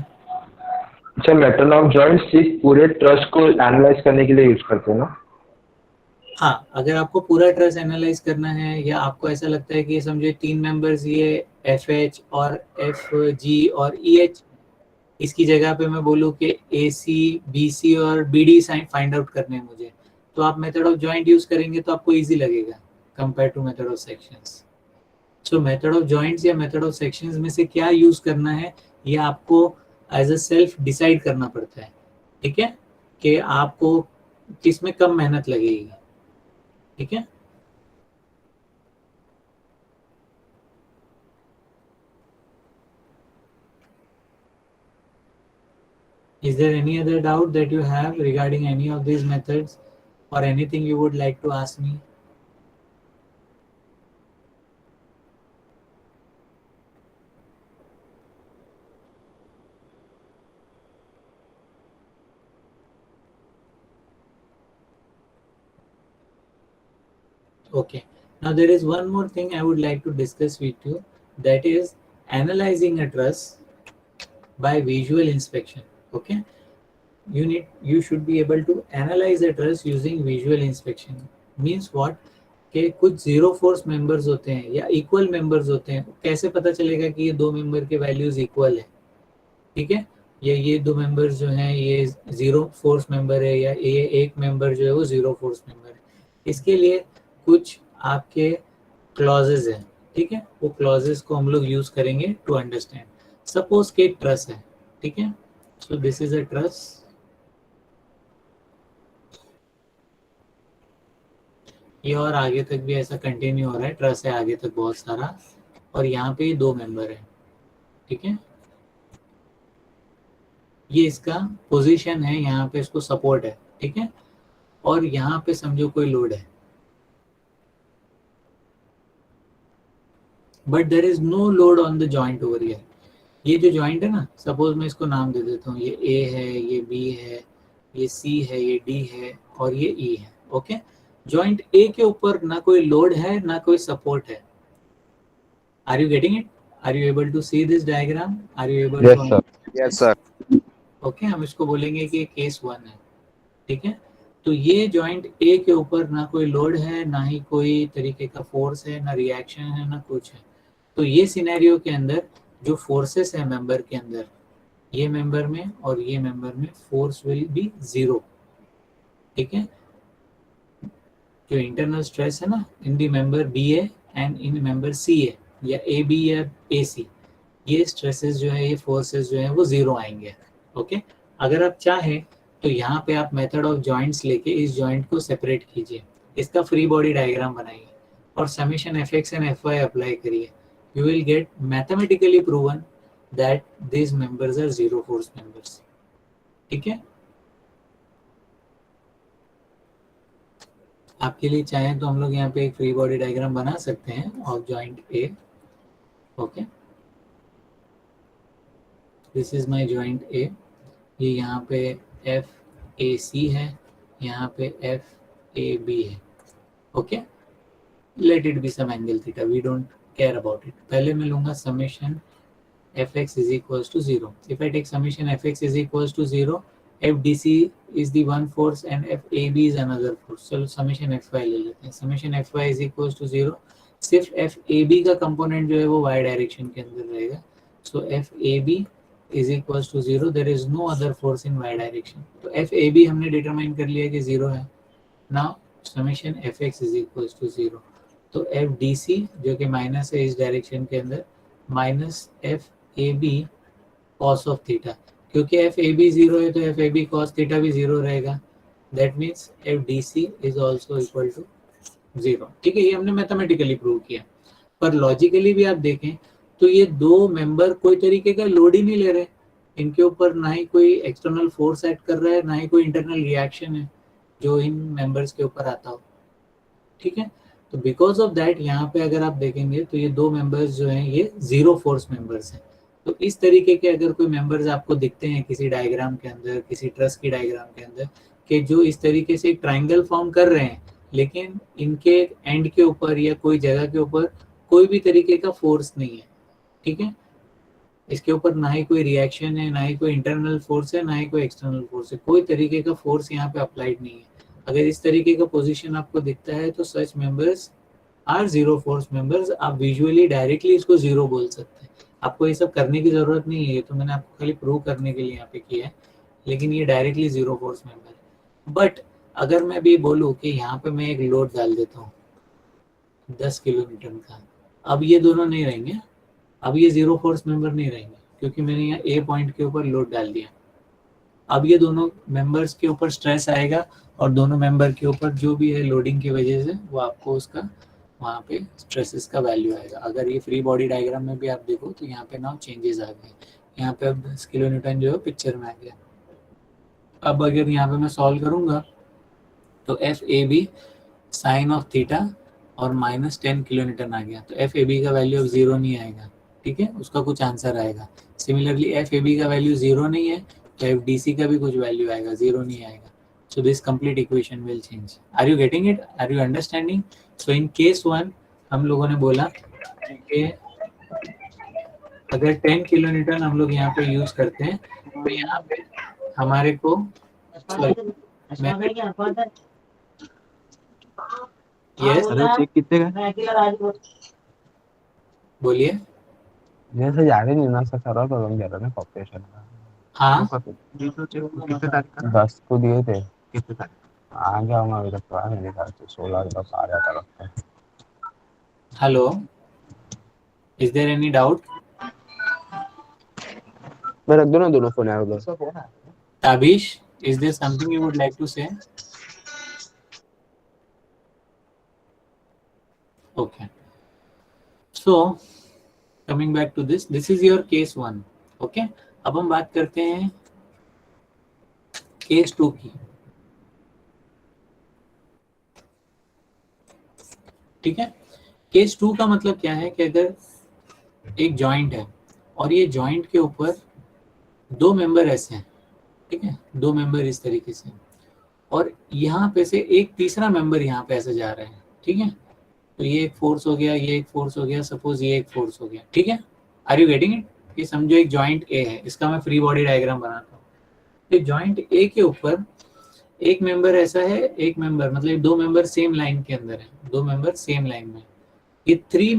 सर मेथड ऑफ जॉइंट्स सिर्फ पूरे ट्रस्ट को एनालाइज करने के लिए यूज करते हैं ना? हाँ, अगर आपको पूरा ट्रस एनालाइज करना है या आपको ऐसा लगता है कि समझे 3 मेंबर्स ये FH और FG और EH, इसकी जगह पे मैं बोलूँ कि AC, BC और BD फाइंड आउट करने हैं मुझे, तो आप मेथड ऑफ जॉइंट यूज करेंगे तो आपको इजी लगेगा compare to method of sections. So method of joints या मेथड ऑफ सेक्शंस में से क्या यूज करना है ये आपको एज अ सेल्फ डिसाइड करना पड़ता है. ठीक है, कि आपको किस में कम मेहनत लगेगी. ठीक है, is there any other doubt that you have regarding any of these methods or anything you would like to ask me? Okay, now there is one more thing I would like to discuss with you, that is analyzing a truss by visual inspection. Okay, you should be able to analyze a truss using visual inspection. Means what? कि कुछ zero force members होते हैं या equal members होते हैं, कैसे पता चलेगा कि ये दो मेंबर के वैल्यूज इक्वल है? ठीक है, ये दो मेंबर्स जो हैं ये जीरो फोर्स मेंबर है, या ये एक मेंबर जो है वो जीरो फोर्स मेंबर है। इसके लिए कुछ आपके क्लॉजेज हैं, ठीक है, वो क्लॉजेज को हम लोग यूज करेंगे टू अंडरस्टैंड। सपोज के एक ट्रस है, ठीक है, सो दिस इज अ ट्रस, ये और आगे तक भी ऐसा कंटिन्यू हो रहा है, ट्रस है आगे तक बहुत सारा, और यहाँ पे दो मेंबर है, ठीक है, ये इसका पोजीशन है, यहाँ पे इसको सपोर्ट है, ठीक है, और यहाँ पे समझो कोई लोड है, but there is no load on the joint over here. ये जो जॉइंट है ना, सपोज मैं इसको नाम दे देता हूँ, ये ए है, ये बी है, ये सी है, ये डी है, और ये ई है, ओके। जॉइंट ए के ऊपर ना कोई लोड है ना कोई सपोर्ट है। Are you getting it? Are you able to see this diagram? Are you able Yes, to? sir. Yes, sir. Okay, हम इसको बोलेंगे कि केस 1 है, ठीक है। तो ये जॉइंट ए के ऊपर ना कोई लोड है, ना ही कोई तरीके का फोर्स है, ना रिएक्शन है, ना कुछ है। तो ये सिनेरियो के अंदर जो फोर्सेस है मेंबर के अंदर, ये मेंबर में और ये मेंबर में फोर्स विल बी जीरो, ठीक है। जो इंटरनल स्ट्रेस है ना in the member B A and in member C A, या ए बी या ए सी, ये स्ट्रेसेस जो है, ये फोर्सेस जो है वो जीरो आएंगे, ओके। अगर आप चाहें तो यहाँ पे आप मेथड ऑफ जॉइंट्स लेके इस जॉइंट को सेपरेट कीजिए, इसका फ्री बॉडी डायग्राम बनाइए और summation F X and F Y apply करिए। You will get mathematically proven that these members are zero force members, ठीक है। आपके लिए चाहें तो हम लोग यहाँ पे एक फ्री बॉडी डायग्राम बना सकते हैं of joint A, okay. This is my joint A, ये यहाँ पे एफ ए सी है, यहाँ पे एफ ए बी है, okay. Let it be some angle theta, we don't care about it. पहले मैं लूंगा summation fx is equals to 0. If I take summation fx is equals to 0, fdc is the one force and fab is another force. चलो summation fy ले लेते हैं। summation fy is equals to 0, सिर्फ fab का component जो है वो y direction के अंदर रहेगा। so fab is equals to 0, there is no other force in y direction. तो fab हमने डिटरमाइन कर लिया कि 0 है। now summation fx is equals to 0, तो एफ डी सी जो कि माइनस है इस डायरेक्शन के अंदर, minus F A B cos of theta, क्योंकि एफ ए बी जीरो है तो F A B cos theta भी जीरो रहेगा। That means F D C is also equal to zero, ठीक है। ये हमने मैथमेटिकली प्रूव किया, पर लॉजिकली भी आप देखें तो ये दो मेंबर कोई तरीके का लोड ही नहीं ले रहे, इनके ऊपर ना ही कोई एक्सटर्नल फोर्स एक्ट कर रहा है, ना ही कोई इंटरनल रिएक्शन है जो इन मेंबर्स के ऊपर आता हो, ठीक है। तो बिकॉज ऑफ दैट यहाँ पे अगर आप देखेंगे तो ये दो मेंबर्स जो हैं ये जीरो फोर्स मेंबर्स हैं। तो इस तरीके के अगर कोई मेंबर्स आपको दिखते हैं किसी डायग्राम के अंदर, किसी ट्रस की डायग्राम के अंदर, कि जो इस तरीके से एक ट्राइंगल फॉर्म कर रहे हैं, लेकिन इनके एंड के ऊपर या कोई जगह के ऊपर कोई भी तरीके का फोर्स नहीं है, ठीक है। इसके ऊपर ना ही कोई रिएक्शन है, ना ही कोई इंटरनल फोर्स है, ना ही कोई एक्सटर्नल फोर्स है, कोई तरीके का फोर्स यहाँ पे अप्लाइड नहीं है। अगर इस तरीके का पोजीशन आपको दिखता है तो such members are zero force members. आप विजुअली डायरेक्टली इसको जीरो बोल सकते हैं, आपको ये सब करने की जरूरत नहीं है, ये तो मैंने आपको खाली प्रूव करने के लिए यहाँ पे किया है, लेकिन ये डायरेक्टली जीरो फोर्स मेंबर है। बट अगर मैं भी बोलूँ कि यहाँ पे मैं एक लोड डाल देता हूँ 10 किलोमीटर का, अब ये दोनों नहीं रहेंगे, अब ये जीरो फोर्स मेंबर नहीं रहेंगे, क्योंकि मैंने यहाँ ए पॉइंट के ऊपर लोड डाल दिया। अब ये दोनों मेंबर्स के ऊपर स्ट्रेस आएगा और दोनों मेंबर के ऊपर जो भी है लोडिंग की वजह से वो आपको उसका वहाँ पे स्ट्रेसेस का वैल्यू आएगा। अगर ये फ्री बॉडी डायग्राम में भी आप देखो तो यहाँ पे नाउ चेंजेस आ गए, यहाँ पे अब 10 किलो न्यूटन जो है पिक्चर में आ गया। अब अगर यहाँ पे मैं सॉल्व करूँगा तो F A B sine of theta और माइनस 10 किलो न्यूटन आ गया, तो एफ ए बी का वैल्यू अब जीरो नहीं आएगा, ठीक है, उसका कुछ आंसर आएगा। सिमिलरली एफ ए बी का वैल्यू जीरो नहीं है तो एफ डी सी का भी कुछ वैल्यू आएगा, जीरो नहीं आएगा। So this complete equation will change. Are you getting it? Are you understanding? So in case 1 हम लोगों ने बोला कि अगर 10 किलो न्यूटन हम लोग यहाँ पे यूज करते हैं तो यहाँ पे हमारे को यस कितने का बोलिए। जैसे जा रही नहीं ना सर, तो हम जा रहे हैं पॉपुलेशन का हाँ 10 को दिए थे, आ गया हूँ अभी तक तो आया मेरे ख्याल से 16 के पास आ जाता लगता है। Hello, is there any doubt? मैं रख दूँ ना दोनों फोन यार उधर। Tabish, is there something you would like to say? Okay, so coming back to this is your case 1। Okay, अब हम बात करते हैं केस 2 की। ठीक है, केस 2 का मतलब क्या है कि अगर एक जॉइंट है और ये जॉइंट के ऊपर 2 मेंबर ऐसे हैं, ठीक है, 2 मेंबर इस तरीके से, और यहाँ पे से एक तीसरा मेंबर यहाँ पे ऐसे जा रहे हैं, ठीक है, तो ये एक फोर्स हो गया, ये एक फोर्स हो गया, सपोज ये एक फोर्स हो गया, ठीक है। Are you getting it? ये समझो एक जॉइंट ए है, इसका मैं फ्री बॉडी डायग्राम बनाता हूँ। तो जॉइंट ए के ऊपर एक मेंबर ऐसा है, एक मेंबर मतलब 2 मेंबर सेम लाइन के अंदर है, 2 मेंबर सेम लाइन में, ये 3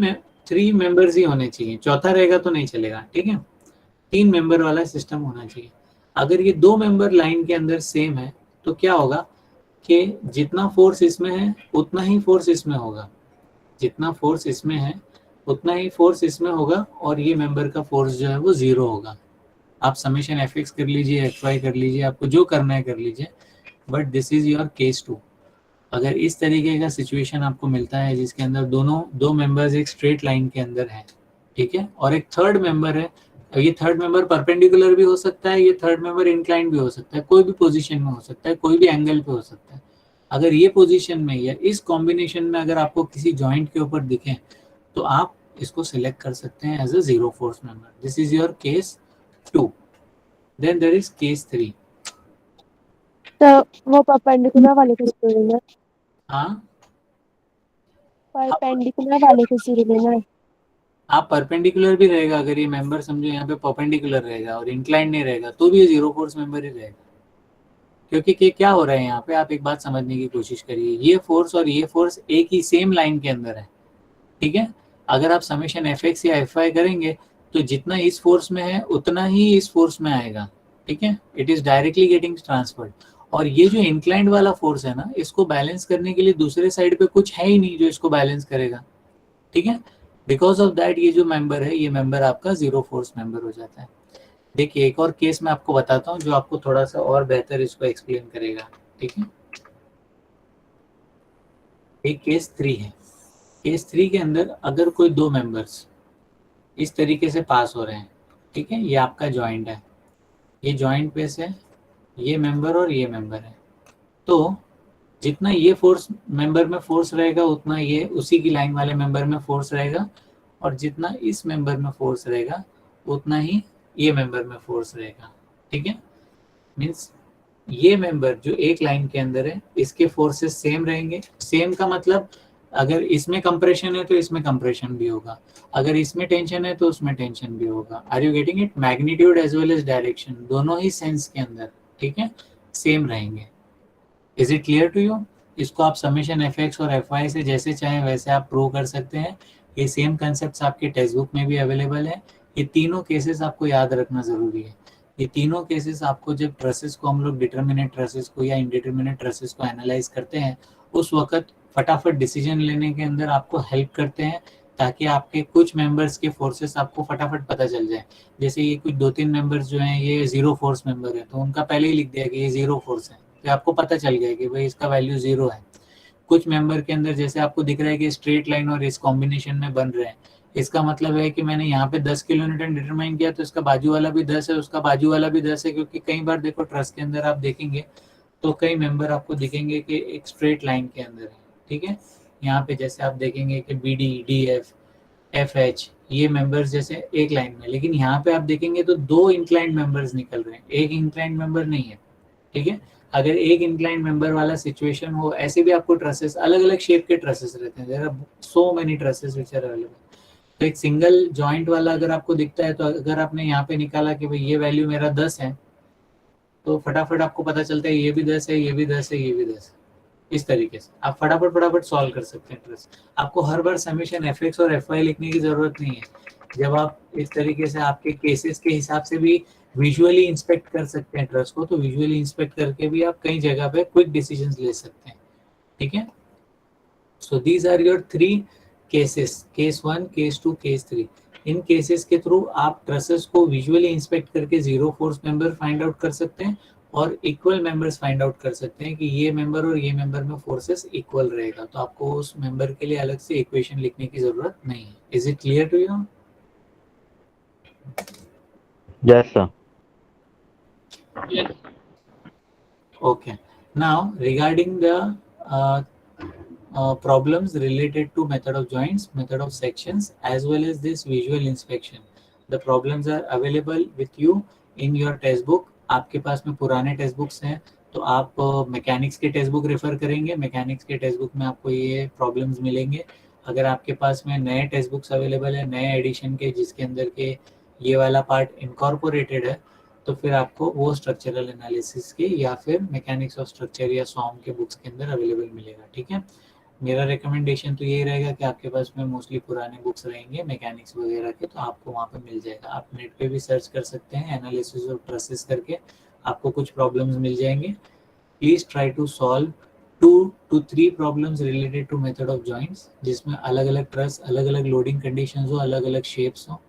मेंबर्स ही होने चाहिए, चौथा रहेगा तो नहीं चलेगा, ठीक है, 3 मेंबर वाला सिस्टम होना चाहिए। अगर ये 2 मेंबर लाइन के अंदर सेम है तो क्या होगा कि जितना फोर्स इसमें है उतना ही फोर्स इसमें होगा, जितना फोर्स इसमें है उतना ही फोर्स इसमें होगा, और ये मेंबर का फोर्स जो है वो 0 होगा। आप समेशन एफ एक्स कर लीजिए, एफ वाई कर लीजिए, आपको जो करना है कर लीजिए, but this is your case 2। अगर इस तरीके का सिचुएशन आपको मिलता है जिसके अंदर दोनों 2 मेंबर्स एक स्ट्रेट लाइन के अंदर हैं, ठीक है, और एक थर्ड मेंबर है, ये थर्ड मेंबर परपेंडिकुलर भी हो सकता है, ये थर्ड मेंबर इंक्लाइंड भी हो सकता है, कोई भी पोजीशन में हो सकता है, कोई भी एंगल पे हो सकता है। अगर ये पोजीशन में या इस कॉम्बिनेशन में अगर आपको किसी जॉइंट के ऊपर दिखे तो आप इसको सिलेक्ट कर सकते हैं as a 0 force member. This is your case 2। Then there is case 3। तो वो परपेंडिकुलर वाले को जीरो लेना है, हाँ, परपेंडिकुलर वाले को जीरो लेना है। आप परपेंडिकुलर भी रहेगा, अगर ये मेंबर समझो यहाँ पे परपेंडिकुलर रहेगा और इंक्लाइंड नहीं रहेगा तो भी ये 0 फोर्स मेंबर ही रहेगा। क्योंकि क्या हो रहा है यहाँ पे, आप एक बात समझने की कोशिश करिए, ये फोर्स और ये फोर्स एक ही सेम लाइन के अंदर है, ठीक है। अगर आप समेशन एफ एक्स या एफ वाई करेंगे तो जितना इस फोर्स में है उतना ही इस फोर्स में आएगा, ठीक है, it is directly getting transferred. और ये जो इंक्लाइंड वाला फोर्स है ना, इसको बैलेंस करने के लिए दूसरे साइड पे कुछ है ही नहीं जो इसको बैलेंस करेगा, ठीक है। बिकॉज ऑफ दैट ये जो मेंबर है, ये मेंबर आपका 0 फोर्स मेंबर हो जाता है। देखिए एक और केस मैं आपको बताता हूँ जो आपको थोड़ा सा और बेहतर इसको एक्सप्लेन करेगा, ठीक है। एक केस 3 है। केस 3 के अंदर अगर कोई 2 मेंबर्स इस तरीके से पास हो रहे हैं, ठीक है, ये आपका जॉइंट है, ये जॉइंट पे से ये मेंबर और ये मेंबर है, तो जितना ये फोर्स मेंबर में फोर्स रहेगा उतना ये उसी की लाइन वाले मेंबर में फोर्स रहेगा, और जितना इस मेंबर में फोर्स रहेगा उतना ही ये मेंबर में फोर्स रहेगा, ठीक है। मीन्स ये मेंबर जो एक लाइन के अंदर है इसके फोर्सेस सेम रहेंगे। सेम का मतलब अगर इसमें कंप्रेशन है तो इसमें कंप्रेशन भी होगा, अगर इसमें टेंशन है तो उसमें टेंशन भी होगा। Are you getting it? Magnitude as well as direction दोनों ही सेंस के अंदर, ठीक है, सेम रहेंगे। Is it clear to you? इसको आप समेशन एफ एक्स और एफ वाई से जैसे चाहें वैसे आप प्रूव कर सकते हैं। ये सेम कंसेप्ट आपके टेक्स्ट बुक में भी अवेलेबल है। ये तीनों केसेस आपको याद रखना जरूरी है। ये तीनों केसेस आपको जब ट्रसेस को हम लोग डिटर्मिनेट ट्रसेस को या इनडिटर्मिनेट ट्रसेस को एनालाइज करते हैं उस वक्त फटाफट डिसीजन लेने के अंदर आपको हेल्प करते हैं, ताकि आपके कुछ मेंबर्स के फोर्सेस आपको फटाफट पता चल जाए। जैसे ये कुछ 2-3 मेंबर्स जो हैं ये 0 फोर्स मेंबर है, तो उनका पहले ही लिख दिया कि ये 0 फोर्स है, तो आपको पता चल गया कि भाई इसका वैल्यू 0 है। कुछ मेंबर के अंदर जैसे आपको दिख रहा है कि स्ट्रेट लाइन और इस कॉम्बिनेशन में बन रहे हैं, इसका मतलब है कि मैंने यहाँ पे 10 किलो न्यूटन डिटरमाइन किया तो इसका बाजू वाला भी 10 है, उसका बाजू वाला भी 10 है, क्योंकि कई बार देखो ट्रस के अंदर आप देखेंगे तो कई मेंबर आपको दिखेंगे कि एक स्ट्रेट लाइन के अंदर है, ठीक है। यहाँ पे जैसे आप देखेंगे कि B D, D F, F H ये मेंबर्स जैसे एक लाइन में, लेकिन यहाँ पे आप देखेंगे तो 2 इंक्लाइंड मेंबर्स निकल रहे हैं, एक इंक्लाइंड मेंबर नहीं है, ठीक है। अगर एक इंक्लाइंड मेंबर वाला सिचुएशन हो, ऐसे भी आपको ट्रसेस अलग अलग शेप के ट्रसेस रहते हैं, there are so many trusses which are available. तो एक सिंगल जॉइंट वाला अगर आपको दिखता है तो अगर आपने यहाँ पे निकाला कि भाई ये वैल्यू मेरा 10 है, तो फटाफट आपको पता चलता है ये भी 10 है, ये भी 10 है, ये भी 10 है। इस तरीके से आप फटाफट सॉल्व कर सकते हैं ट्रस। आपको हर बार समेशन एफ एक्स और एफ वाई लिखने की जरूरत नहीं है। जब आप इस तरीके से आपके केसेस के हिसाब से भी विजुअली इंस्पेक्ट कर सकते हैं ट्रस्ट को, तो विजुअली इंस्पेक्ट करके भी आप कई जगह पे क्विक डिसीजंस ले सकते हैं, ठीक है। So these are your 3 cases, case 1, case 2, case 3। इन केसेस के थ्रू आप ट्रसेस को विजुअली इंस्पेक्ट करके zero force member find out कर सकते हैं और इक्वल मेंबर्स फाइंड आउट कर सकते हैं कि ये मेंबर और ये मेंबर में फोर्सेस इक्वल रहेगा, तो आपको उस मेंबर के लिए अलग से इक्वेशन लिखने की जरूरत नहीं है। Is it clear to you? Yes, sir. Okay. Now, regarding the problems related to method of joints, method of sections, as well as this visual inspection, the problems are available with you in your test book. आपके पास में पुराने text books हैं, तो आप mechanics के text book refer करेंगे, mechanics के text book में आपको ये प्रॉब्लम्स मिलेंगे। अगर आपके पास में नए टेक्स्ट बुक्स अवेलेबल है, नए एडिशन के, जिसके अंदर के ये वाला पार्ट इनकॉर्पोरेटेड है, तो फिर आपको वो स्ट्रक्चरल एनालिसिस के या फिर मैकेनिक्स ऑफ स्ट्रक्चर या सॉम के बुक्स के अंदर अवेलेबल मिलेगा, ठीक है। मेरा रिकमेंडेशन तो यही रहेगा कि आपके पास में मोस्टली पुराने बुक्स रहेंगे मैकेनिक्स वगैरह के, तो आपको वहाँ पे मिल जाएगा। आप नेट पे भी सर्च कर सकते हैं, एनालिसिस ऑफ ट्रसेस करके आपको कुछ प्रॉब्लम्स मिल जाएंगे। Please try to solve 2 to 3 problems related to method of joints, जिसमें अलग अलग ट्रस, अलग अलग लोडिंग कंडीशंस हो, अलग अलग शेप्स हो।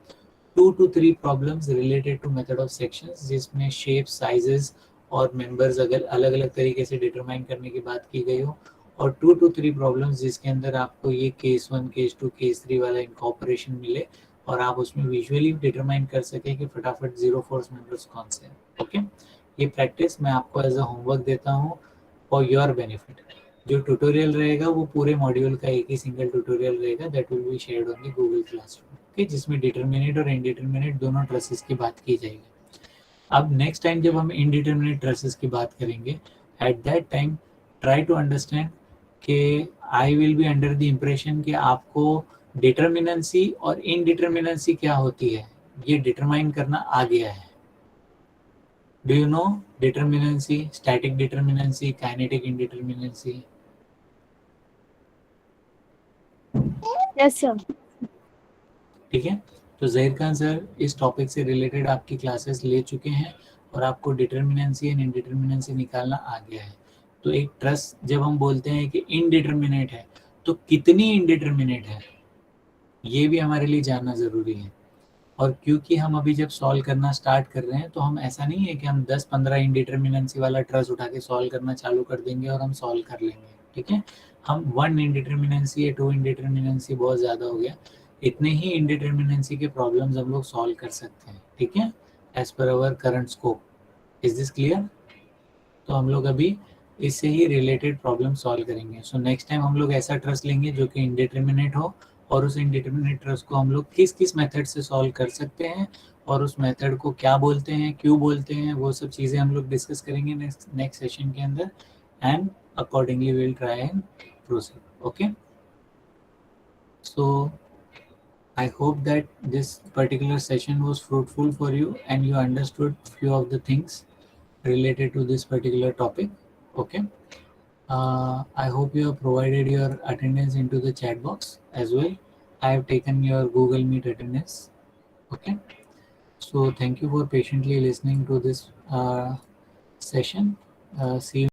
2 to 3 problems related to method of sections, जिसमें शेप, साइजेस और मेंबर्स अगर अलग अलग तरीके से डिटरमाइन करने की बात की गई हो, और 2 to 3 प्रॉब्लम्स जिसके अंदर आपको ये केस 1, केस 2, केस 3 वाला इनकॉर्पोरेशन मिले और आप उसमें विजुअली डिटरमाइन कर सके कि फटाफट जीरो फोर्स मेंबर्स कौन से हैं, ओके। ये प्रैक्टिस मैं आपको एज अ होमवर्क देता हूँ फॉर योर बेनिफिट। जो ट्यूटोरियल रहेगा वो पूरे मॉड्यूल का एक ही सिंगल ट्यूटोरियल रहेगा, that will be shared on the Google classroom, okay, जिसमें डिटरमिनेट और इनडिटरमिनेट दोनों ट्रसेस की बात की जाएगी। अब नेक्स्ट टाइम जब हम इनडिटरमिनेट ट्रसेस की बात करेंगे, at that time try to understand कि I will be under the impression कि आपको डिटरमिनेंसी और इनडिटरमिनेंसी क्या होती है ये डिटरमाइन करना आ गया है। Do you know determinacy, static determinacy, kinetic indeterminacy? Yes sir. ठीक है, तो ज़हीर खान सर इस टॉपिक से रिलेटेड आपकी क्लासेस ले चुके हैं और आपको डिटरमिनेंसी एंड इनडिटरमिनेंसी निकालना आ गया है। तो एक ट्रस्ट जब हम बोलते हैं कि इनडिटरमिनेट है, तो कितनी इनडिटरमिनेट है ये भी हमारे लिए जानना ज़रूरी है। और क्योंकि हम अभी जब सॉल्व करना स्टार्ट कर रहे हैं, तो हम ऐसा नहीं है कि हम 10-15 इनडिटरमिनेंसी वाला ट्रस्ट उठा के सॉल्व करना चालू कर देंगे और हम सॉल्व कर लेंगे, ठीक है। हम 1 इनडिटरमिनेंसी या 2 इनडिटरमिनेंसी बहुत ज़्यादा हो गया, इतने ही इनडिटरमिनेंसी के प्रॉब्लम्स हम लोग सॉल्व कर सकते हैं, ठीक है, as per our current scope. Is this clear? तो हम लोग अभी इससे ही रिलेटेड प्रॉब्लम सॉल्व करेंगे। सो नेक्स्ट टाइम हम लोग ऐसा ट्रस्ट लेंगे जो कि इनडिटरमिनेट हो, और उस इनडिटरमिनेट ट्रस्ट को हम लोग किस किस मेथड से सॉल्व कर सकते हैं और उस मेथड को क्या बोलते हैं, क्यों बोलते हैं, वो सब चीज़ें हम लोग डिस्कस करेंगे नेक्स्ट सेशन के अंदर, and accordingly will try and proceed, okay. So I hope that this particular session was fruitful for you and you understood few of the things related to this particular topic, okay. I hope you have provided your attendance into the chat box as well. I have taken your Google Meet attendance, okay. So thank you for patiently listening to this session. See you